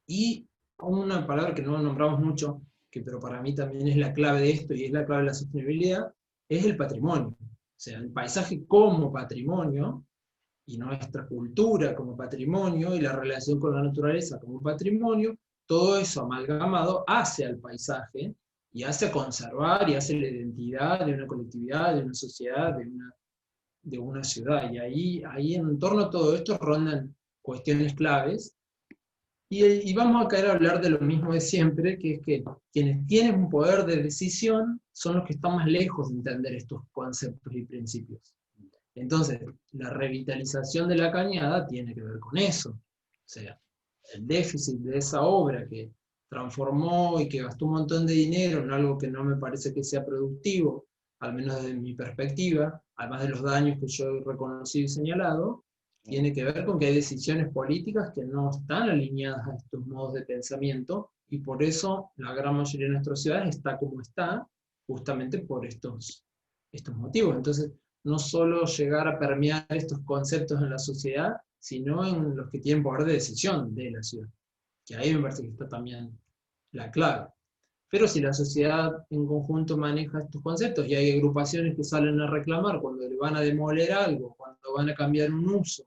Y una palabra que no nombramos mucho, que pero para mí también es la clave de esto y es la clave de la sostenibilidad, es el patrimonio. O sea, el paisaje como patrimonio, y nuestra cultura como patrimonio, y la relación con la naturaleza como patrimonio, todo eso amalgamado hace al paisaje, y hace a conservar, y hace la identidad de una colectividad, de una sociedad, de una ciudad. Y ahí en torno a todo esto rondan cuestiones claves, y vamos a caer a hablar de lo mismo de siempre, que es que quienes tienen un poder de decisión son los que están más lejos de entender estos conceptos y principios. Entonces, la revitalización de la cañada tiene que ver con eso. O sea, el déficit de esa obra que transformó y que gastó un montón de dinero en algo que no me parece que sea productivo, al menos desde mi perspectiva, además de los daños que yo he reconocido y señalado, tiene que ver con que hay decisiones políticas que no están alineadas a estos modos de pensamiento, y por eso la gran mayoría de nuestras ciudades está como está, justamente por estos motivos. Entonces, no solo llegar a permear estos conceptos en la sociedad, sino en los que tienen poder de decisión de la ciudad, que ahí me parece que está también la clave. Pero si la sociedad en conjunto maneja estos conceptos, y hay agrupaciones que salen a reclamar cuando le van a demoler algo, cuando van a cambiar un uso,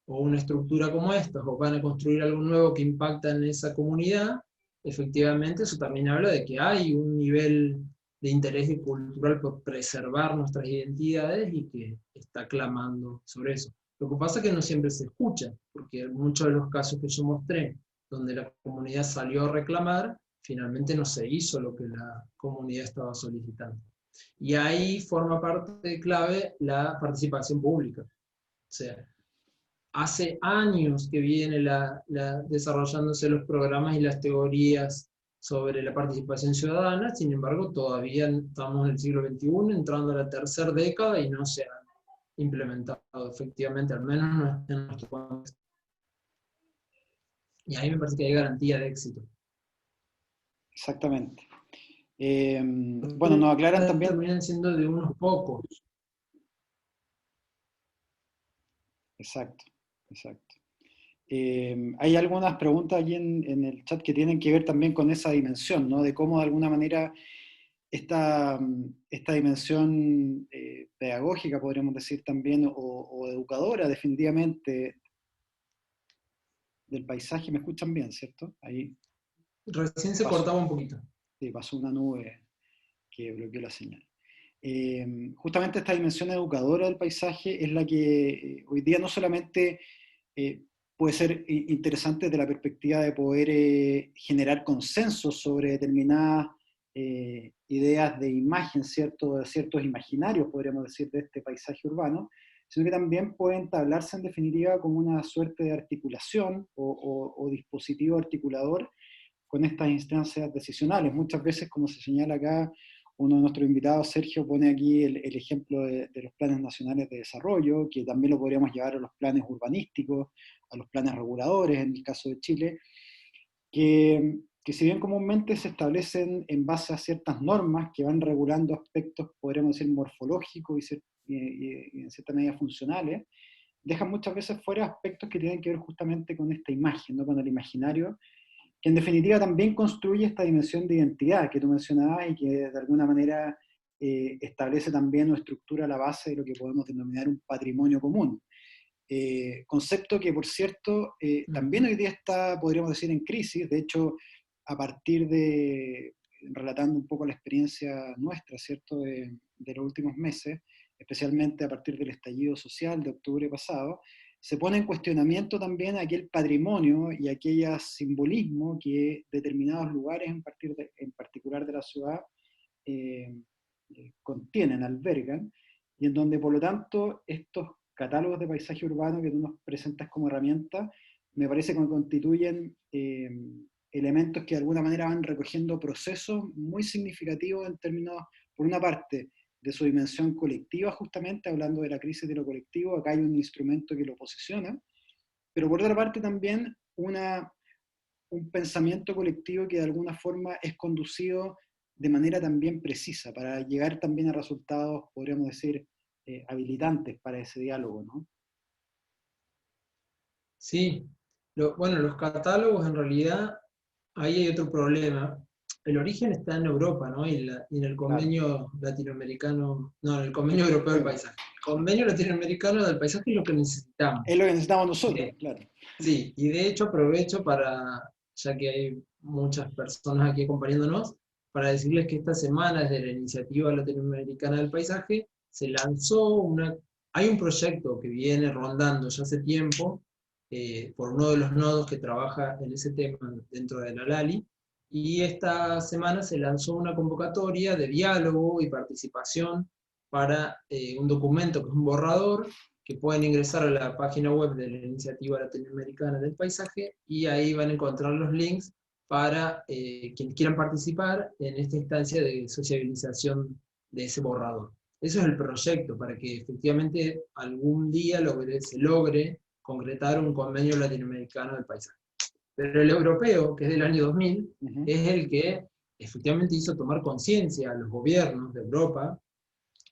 o una estructura como esta, o van a construir algo nuevo que impacta en esa comunidad, efectivamente eso también habla de que hay un nivel de interés cultural por preservar nuestras identidades, y que está clamando sobre eso. Lo que pasa es que no siempre se escucha, porque en muchos de los casos que yo mostré, donde la comunidad salió a reclamar, finalmente no se hizo lo que la comunidad estaba solicitando. Y ahí forma parte clave la participación pública. O sea, hace años que viene desarrollándose los programas y las teorías sobre la participación ciudadana, sin embargo todavía estamos en el siglo XXI, entrando a la tercera década, y no se han implementado efectivamente, al menos en nuestro contexto. Y ahí me parece que hay garantía de éxito. Exactamente. Bueno, nos aclaran también... Terminan siendo de unos pocos. exacto, exacto. Hay algunas preguntas aquí en el chat que tienen que ver también con esa dimensión, ¿no? De cómo de alguna manera esta dimensión pedagógica, podríamos decir también, o educadora definitivamente del paisaje, me escuchan bien, ¿cierto? Ahí Recién se pasó, cortaba un poquito. sí, pasó una nube que bloqueó la señal. Justamente esta dimensión educadora del paisaje es la que hoy día no solamente eh, puede ser interesante desde la perspectiva de poder generar consensos sobre determinadas ideas de imagen, ¿cierto? De ciertos imaginarios, podríamos decir, de este paisaje urbano, sino que también puede entablarse en definitiva como una suerte de articulación o dispositivo articulador con estas instancias decisionales. Muchas veces, como se señala acá, uno de nuestros invitados, Sergio, pone aquí el ejemplo de los planes nacionales de desarrollo, que también lo podríamos llevar a los planes urbanísticos, a los planes reguladores, en el caso de Chile, que si bien comúnmente se establecen en base a ciertas normas que van regulando aspectos, podríamos decir, morfológicos y en cierta medida funcionales, dejan muchas veces fuera aspectos que tienen que ver justamente con esta imagen, ¿no? Con el imaginario, que en definitiva también construye esta dimensión de identidad que tú mencionabas y que de alguna manera establece también o estructura la base de lo que podemos denominar un patrimonio común. Concepto que, por cierto, también hoy día está, podríamos decir, en crisis. De hecho, a partir de, relatando un poco la experiencia nuestra, ¿cierto?, de los últimos meses, especialmente a partir del estallido social de octubre pasado, se pone en cuestionamiento también aquel patrimonio y aquel simbolismo que determinados lugares, en particular de la ciudad, eh, contienen, albergan, y en donde por lo tanto estos catálogos de paisaje urbano que tú nos presentas como herramienta, me parece que constituyen elementos que de alguna manera van recogiendo procesos muy significativos en términos, por una parte, de su dimensión colectiva, justamente hablando de la crisis de lo colectivo, acá hay un instrumento que lo posiciona, pero por otra parte también un pensamiento colectivo que de alguna forma es conducido de manera también precisa, para llegar también a resultados, podríamos decir, habilitantes para ese diálogo, ¿no? Sí, bueno, los catálogos en realidad, ahí hay otro problema. El origen está en Europa, ¿no? Y en el Claro, convenio latinoamericano, no, en el convenio europeo del bueno, paisaje. El convenio latinoamericano del paisaje es lo que es necesitamos. lo que necesitamos nosotros, De- claro. sí, y de hecho aprovecho para, ya que hay muchas personas aquí acompañándonos, para decirles que esta semana desde la Iniciativa Latinoamericana del Paisaje se lanzó hay un proyecto que viene rondando ya hace tiempo, por uno de los nodos que trabaja en ese tema dentro de la LALI, y esta semana se lanzó una convocatoria de diálogo y participación para un documento que es un borrador, que pueden ingresar a la página web de la Iniciativa Latinoamericana del Paisaje y ahí van a encontrar los links para quienes quieran participar en esta instancia de sociabilización de ese borrador. Eso es el proyecto, para que efectivamente algún día se logre concretar un convenio latinoamericano del paisaje. Pero el europeo, que es del año 2000, Uh -huh. es el que efectivamente hizo tomar conciencia a los gobiernos de Europa,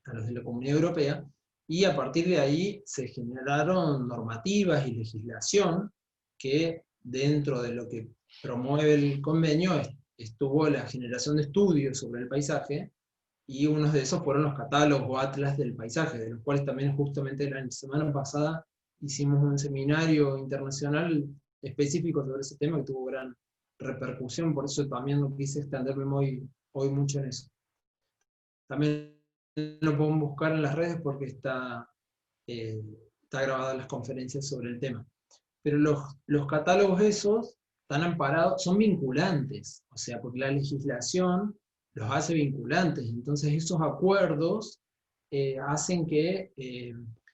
a los de la Comunidad Europea, y a partir de ahí se generaron normativas y legislación que dentro de lo que promueve el convenio estuvo la generación de estudios sobre el paisaje, y unos de esos fueron los catálogos o atlas del paisaje, de los cuales también justamente la semana pasada hicimos un seminario internacional específico sobre ese tema que tuvo gran repercusión, por eso también no quise extenderme hoy mucho en eso. También lo pueden buscar en las redes porque está grabada las conferencias sobre el tema. Pero los catálogos esos están amparados, son vinculantes, o sea, porque la legislación los hace vinculantes, entonces esos acuerdos hacen que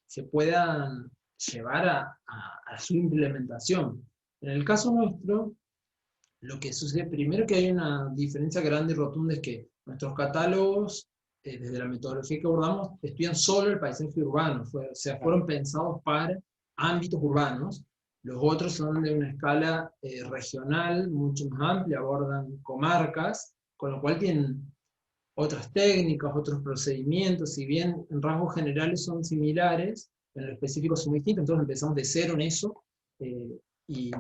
se puedan llevar a su implementación. En el caso nuestro, lo que sucede primero, que hay una diferencia grande y rotunda, es que nuestros catálogos, desde la metodología que abordamos, estudian solo el paisaje urbano, o sea, Claro. fueron pensados para ámbitos urbanos. Los otros son de una escala regional mucho más amplia, abordan comarcas, con lo cual tienen otras técnicas, otros procedimientos, si bien en rasgos generales son similares, en lo específico son distintos, entonces empezamos de cero en eso, y,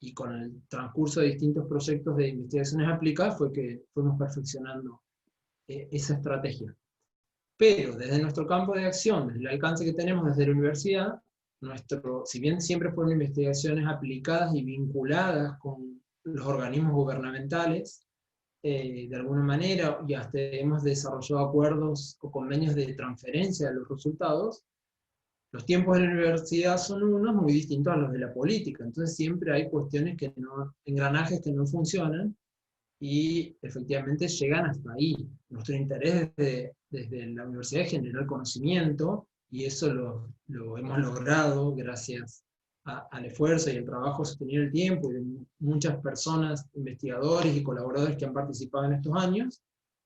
y con el transcurso de distintos proyectos de investigaciones aplicadas fue que fuimos perfeccionando esa estrategia. Pero desde nuestro campo de acción, desde el alcance que tenemos desde la universidad, si bien siempre fueron investigaciones aplicadas y vinculadas con los organismos gubernamentales, de alguna manera, y hasta hemos desarrollado acuerdos o convenios de transferencia de los resultados, los tiempos de la universidad son unos muy distintos a los de la política, entonces siempre hay cuestiones que no, engranajes que no funcionan, y efectivamente llegan hasta ahí. Nuestro interés desde la universidad es generar conocimiento, y eso lo hemos logrado gracias al esfuerzo y al trabajo sostenido en el tiempo, y de muchas personas, investigadores y colaboradores que han participado en estos años.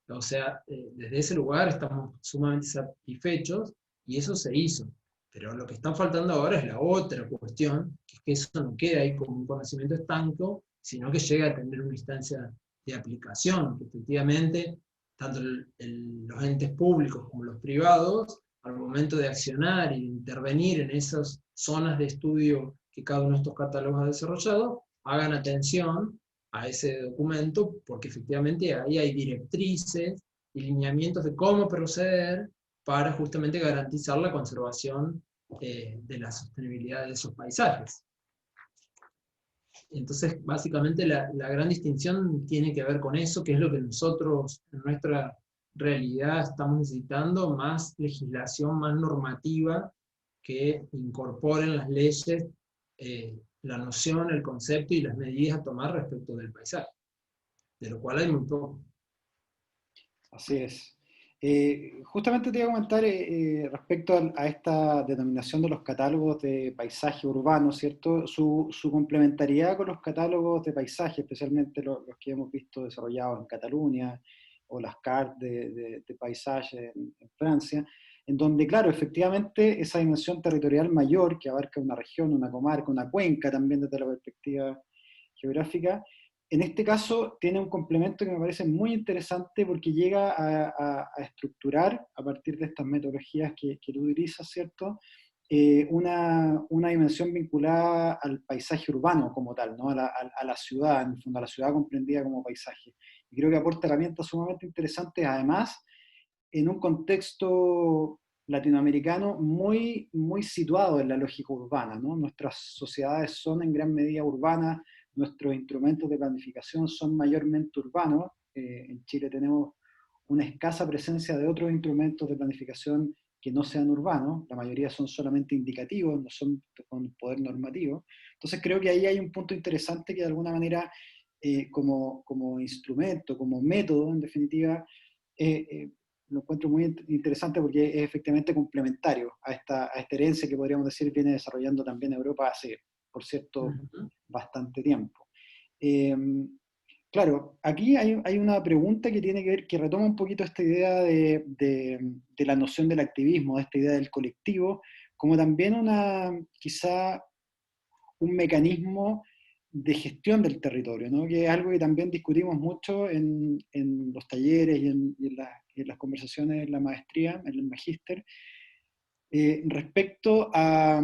O sea, desde ese lugar estamos sumamente satisfechos, y eso se hizo. Pero lo que está faltando ahora es la otra cuestión, que es que eso no quede ahí como un conocimiento estanco, sino que llegue a tener una instancia de aplicación, que efectivamente tanto los entes públicos como los privados, al momento de accionar y de intervenir en esas zonas de estudio que cada uno de estos catálogos ha desarrollado, hagan atención a ese documento, porque efectivamente ahí hay directrices y lineamientos de cómo proceder para justamente garantizar la conservación de la sostenibilidad de esos paisajes. Entonces, básicamente la gran distinción tiene que ver con eso, que es lo que nosotros en nuestra realidad estamos necesitando: más legislación, más normativa que incorporen las leyes la noción, el concepto y las medidas a tomar respecto del paisaje, de lo cual hay muy poco. Así es. Justamente te iba a comentar respecto a esta denominación de los catálogos de paisaje urbano, ¿cierto? Su complementariedad con los catálogos de paisaje, especialmente los que hemos visto desarrollados en Cataluña, o las cartes de paisaje en Francia, en donde, claro, efectivamente esa dimensión territorial mayor que abarca una región, una comarca, una cuenca también desde la perspectiva geográfica, en este caso tiene un complemento que me parece muy interesante, porque llega a estructurar, a partir de estas metodologías que tú utilizas, ¿cierto? Una dimensión vinculada al paisaje urbano como tal, ¿no? A la ciudad, en el fondo, a la ciudad comprendida como paisaje. Y creo que aporta herramientas sumamente interesantes, además, en un contexto latinoamericano muy, muy situado en la lógica urbana, ¿no? Nuestras sociedades son en gran medida urbanas, nuestros instrumentos de planificación son mayormente urbanos. En Chile tenemos una escasa presencia de otros instrumentos de planificación que no sean urbanos, la mayoría son solamente indicativos, no son con poder normativo. Entonces creo que ahí hay un punto interesante que de alguna manera, como instrumento, como método, en definitiva, lo encuentro muy interesante, porque es efectivamente complementario a esta herencia que podríamos decir viene desarrollando también Europa hace, por cierto, bastante tiempo. Claro, aquí hay una pregunta que tiene que ver, que retoma un poquito esta idea de la noción del activismo, de esta idea del colectivo, como también quizá un mecanismo de gestión del territorio, ¿no? Que es algo que también discutimos mucho en los talleres y en las conversaciones en la maestría, en el magíster, respecto a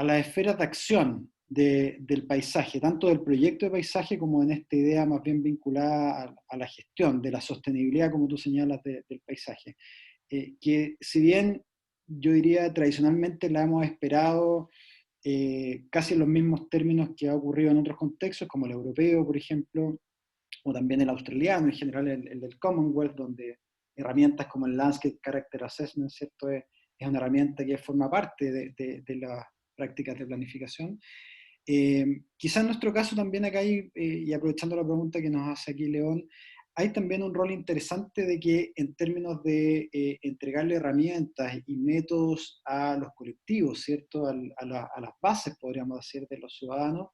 las esferas de acción del paisaje, tanto del proyecto de paisaje como en esta idea más bien vinculada a la gestión, de la sostenibilidad, como tú señalas, del paisaje. Que si bien yo diría tradicionalmente la hemos esperado casi en los mismos términos que ha ocurrido en otros contextos, como el europeo, por ejemplo, o también el australiano, en general el del Commonwealth, donde herramientas como el Landscape Character Assessment, ¿cierto? Es una herramienta que forma parte de las prácticas de planificación. Quizás en nuestro caso también acá hay, y aprovechando la pregunta que nos hace aquí León, hay también un rol interesante de que, en términos de entregarle herramientas y métodos a los colectivos, ¿cierto? A las bases, podríamos decir, de los ciudadanos,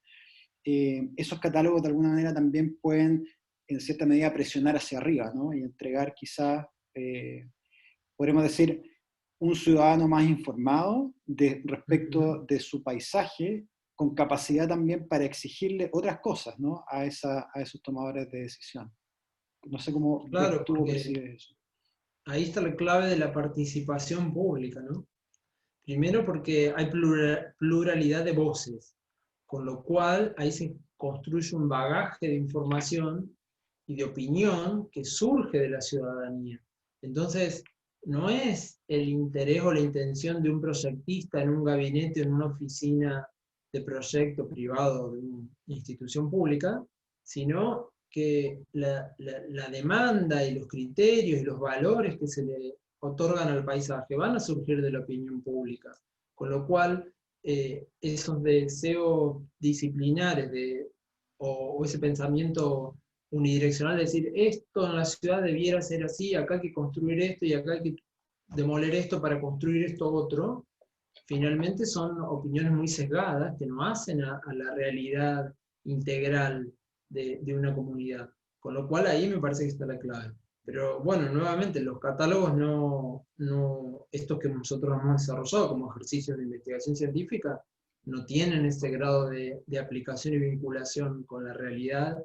esos catálogos de alguna manera también pueden, en cierta medida, presionar hacia arriba, ¿no? Y entregar quizás, podríamos decir, un ciudadano más informado respecto de su paisaje, con capacidad también para exigirle otras cosas, ¿no? A esos tomadores de decisión. No sé cómo ves Claro, tú o porque percibes eso. ahí está la clave de la participación pública, ¿no? Primero porque hay pluralidad de voces, con lo cual ahí se construye un bagaje de información y de opinión que surge de la ciudadanía. Entonces, no es el interés o la intención de un proyectista en un gabinete o en una oficina de proyecto privado de una institución pública, sino que la demanda y los criterios y los valores que se le otorgan al paisaje van a surgir de la opinión pública. Con lo cual, esos deseos disciplinares o ese pensamiento unidireccional de decir esto en la ciudad debiera ser así, acá hay que construir esto y acá hay que demoler esto para construir esto otro, finalmente son opiniones muy sesgadas que no hacen a la realidad integral de una comunidad. Con lo cual ahí me parece que está la clave. Pero bueno, nuevamente, los catálogos estos que nosotros hemos desarrollado como ejercicios de investigación científica, no tienen ese grado de aplicación y vinculación con la realidad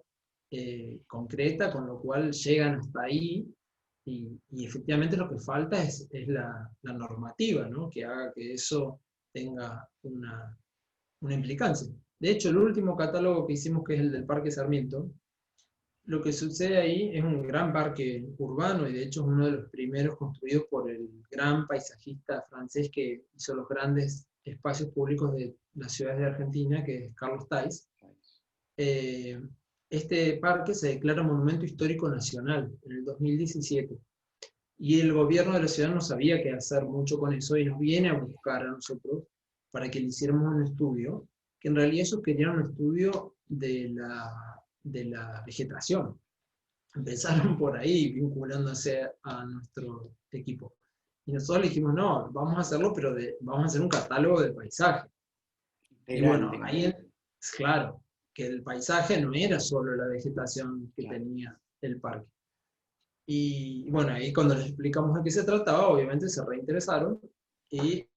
concreta, con lo cual llegan hasta ahí y efectivamente lo que falta es la normativa, ¿no? Que haga que eso tenga una implicancia. De hecho, el último catálogo que hicimos, que es el del Parque Sarmiento, lo que sucede ahí es un gran parque urbano y de hecho es uno de los primeros construidos por el gran paisajista francés que hizo los grandes espacios públicos de las ciudades de Argentina, que es Carlos Tais. Eh, este parque se declara Monumento Histórico Nacional en el 2017 y el gobierno de la ciudad no sabía qué hacer mucho con eso y nos viene a buscar a nosotros para que le hiciéramos un estudio, que en realidad ellos querían un estudio de la vegetación. Empezaron por ahí vinculándose a nuestro equipo. Y nosotros le dijimos, no, vamos a hacerlo, pero vamos a hacer un catálogo de paisaje. Y Integral, bueno, digamos. ahí es claro que el paisaje no era solo la vegetación que Claro. tenía el parque. Y bueno, ahí cuando les explicamos de qué se trataba, obviamente se reinteresaron y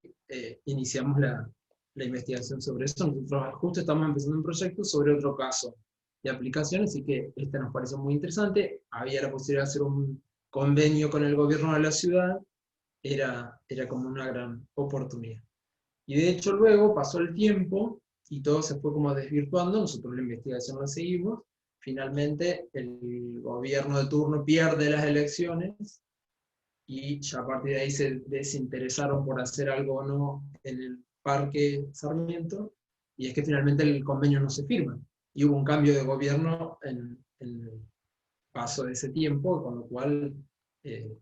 iniciamos la investigación sobre eso. Nosotros justo estamos empezando un proyecto sobre otro caso de aplicación, así que este nos pareció muy interesante. Había la posibilidad de hacer un convenio con el gobierno de la ciudad, era como una gran oportunidad. Y de hecho luego pasó el tiempo y todo se fue como desvirtuando, nosotros la investigación la seguimos, finalmente el gobierno de turno pierde las elecciones y ya a partir de ahí se desinteresaron por hacer algo o no en el Parque Sarmiento, y es que finalmente el convenio no se firma. Y hubo un cambio de gobierno en el paso de ese tiempo, con lo cual,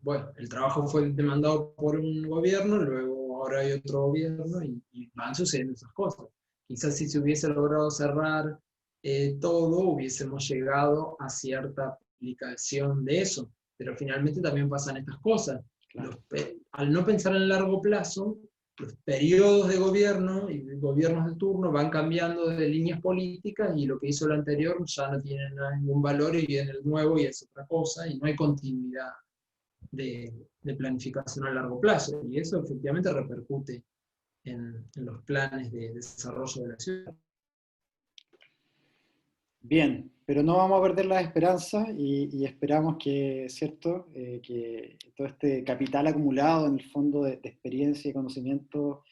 bueno, el trabajo fue demandado por un gobierno, luego ahora hay otro gobierno y van sucediendo esas cosas. Quizás si se hubiese logrado cerrar todo, hubiésemos llegado a cierta aplicación de eso, pero finalmente también pasan estas cosas. Claro. Al no pensar en el largo plazo, los periodos de gobierno y de gobiernos de turno van cambiando de líneas políticas y lo que hizo el anterior ya no tiene ningún valor y viene el nuevo y es otra cosa y no hay continuidad de planificación a largo plazo y eso efectivamente repercute en los planes de desarrollo de la ciudad. Bien, pero no vamos a perder la esperanza y esperamos que, ¿cierto? Que todo este capital acumulado en el fondo de experiencia y conocimiento,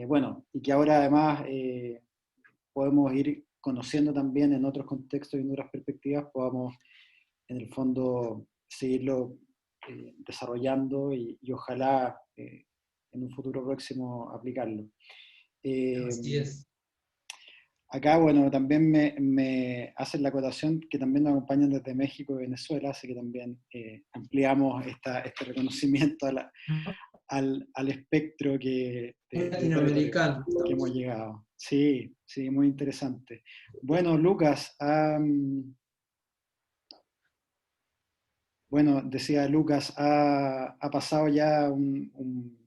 bueno, y que ahora además podemos ir conociendo también en otros contextos y en otras perspectivas, podamos en el fondo seguirlo desarrollando y ojalá en un futuro próximo aplicarlo. Eh, Así es. Acá, bueno, también me hacen la acotación que también nos acompañan desde México y Venezuela, así que también ampliamos este reconocimiento al espectro de territorio Latinoamericano. que hemos llegado. Sí, sí, muy interesante. Bueno, Lucas, bueno, decía Lucas, ha pasado ya un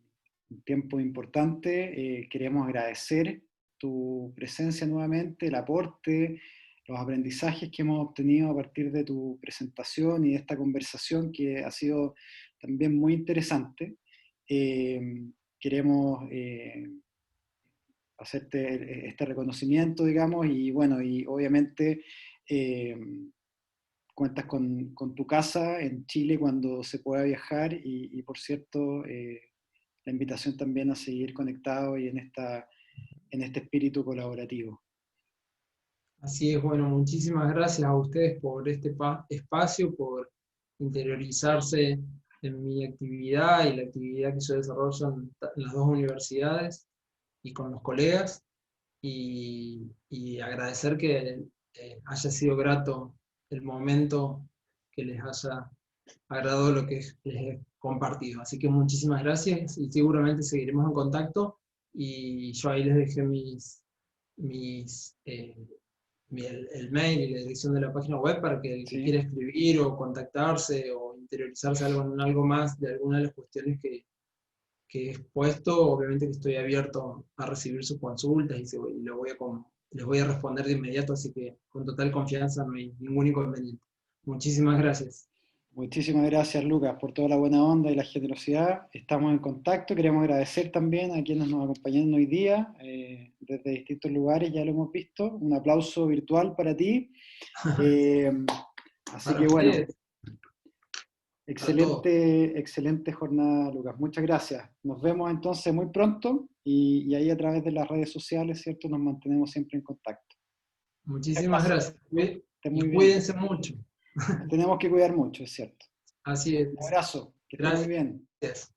tiempo importante. Queremos agradecer tu presencia nuevamente, el aporte, los aprendizajes que hemos obtenido a partir de tu presentación y de esta conversación que ha sido también muy interesante. Eh, Queremos hacerte este reconocimiento, digamos, y bueno, y obviamente eh, cuentas con tu casa en Chile cuando se pueda viajar y por cierto, la invitación también a seguir conectados y en este espíritu colaborativo. Así es, bueno, muchísimas gracias a ustedes por este espacio, por interiorizarse en mi actividad y la actividad que yo desarrollo en las dos universidades y con los colegas, y agradecer que haya sido grato el momento, que les haya agradado lo que les he compartido. Así que muchísimas gracias y seguramente seguiremos en contacto, y yo ahí les dejé el mail y la dirección de la página web para que el que ¿Sí? quiera escribir o contactarse o interiorizarse en algo más de alguna de las cuestiones que he expuesto, obviamente que estoy abierto a recibir sus consultas y les voy a responder de inmediato, así que con total confianza, no hay ningún inconveniente. Muchísimas gracias. Muchísimas gracias, Lucas, por toda la buena onda y la generosidad. Estamos en contacto. Queremos agradecer también a quienes nos acompañaron hoy día, desde distintos lugares, ya lo hemos visto. Un aplauso virtual para ti. Así Para que bueno, ustedes, para todos. excelente jornada, Lucas. Muchas gracias. Nos vemos entonces muy pronto y ahí a través de las redes sociales, ¿cierto? Nos mantenemos siempre en contacto. Muchas Muchísimas gracias. gracias. Esté Y muy bien. cuídense mucho. Nos tenemos que cuidar mucho, es cierto. Así Un es. abrazo. Que esté muy bien. Gracias.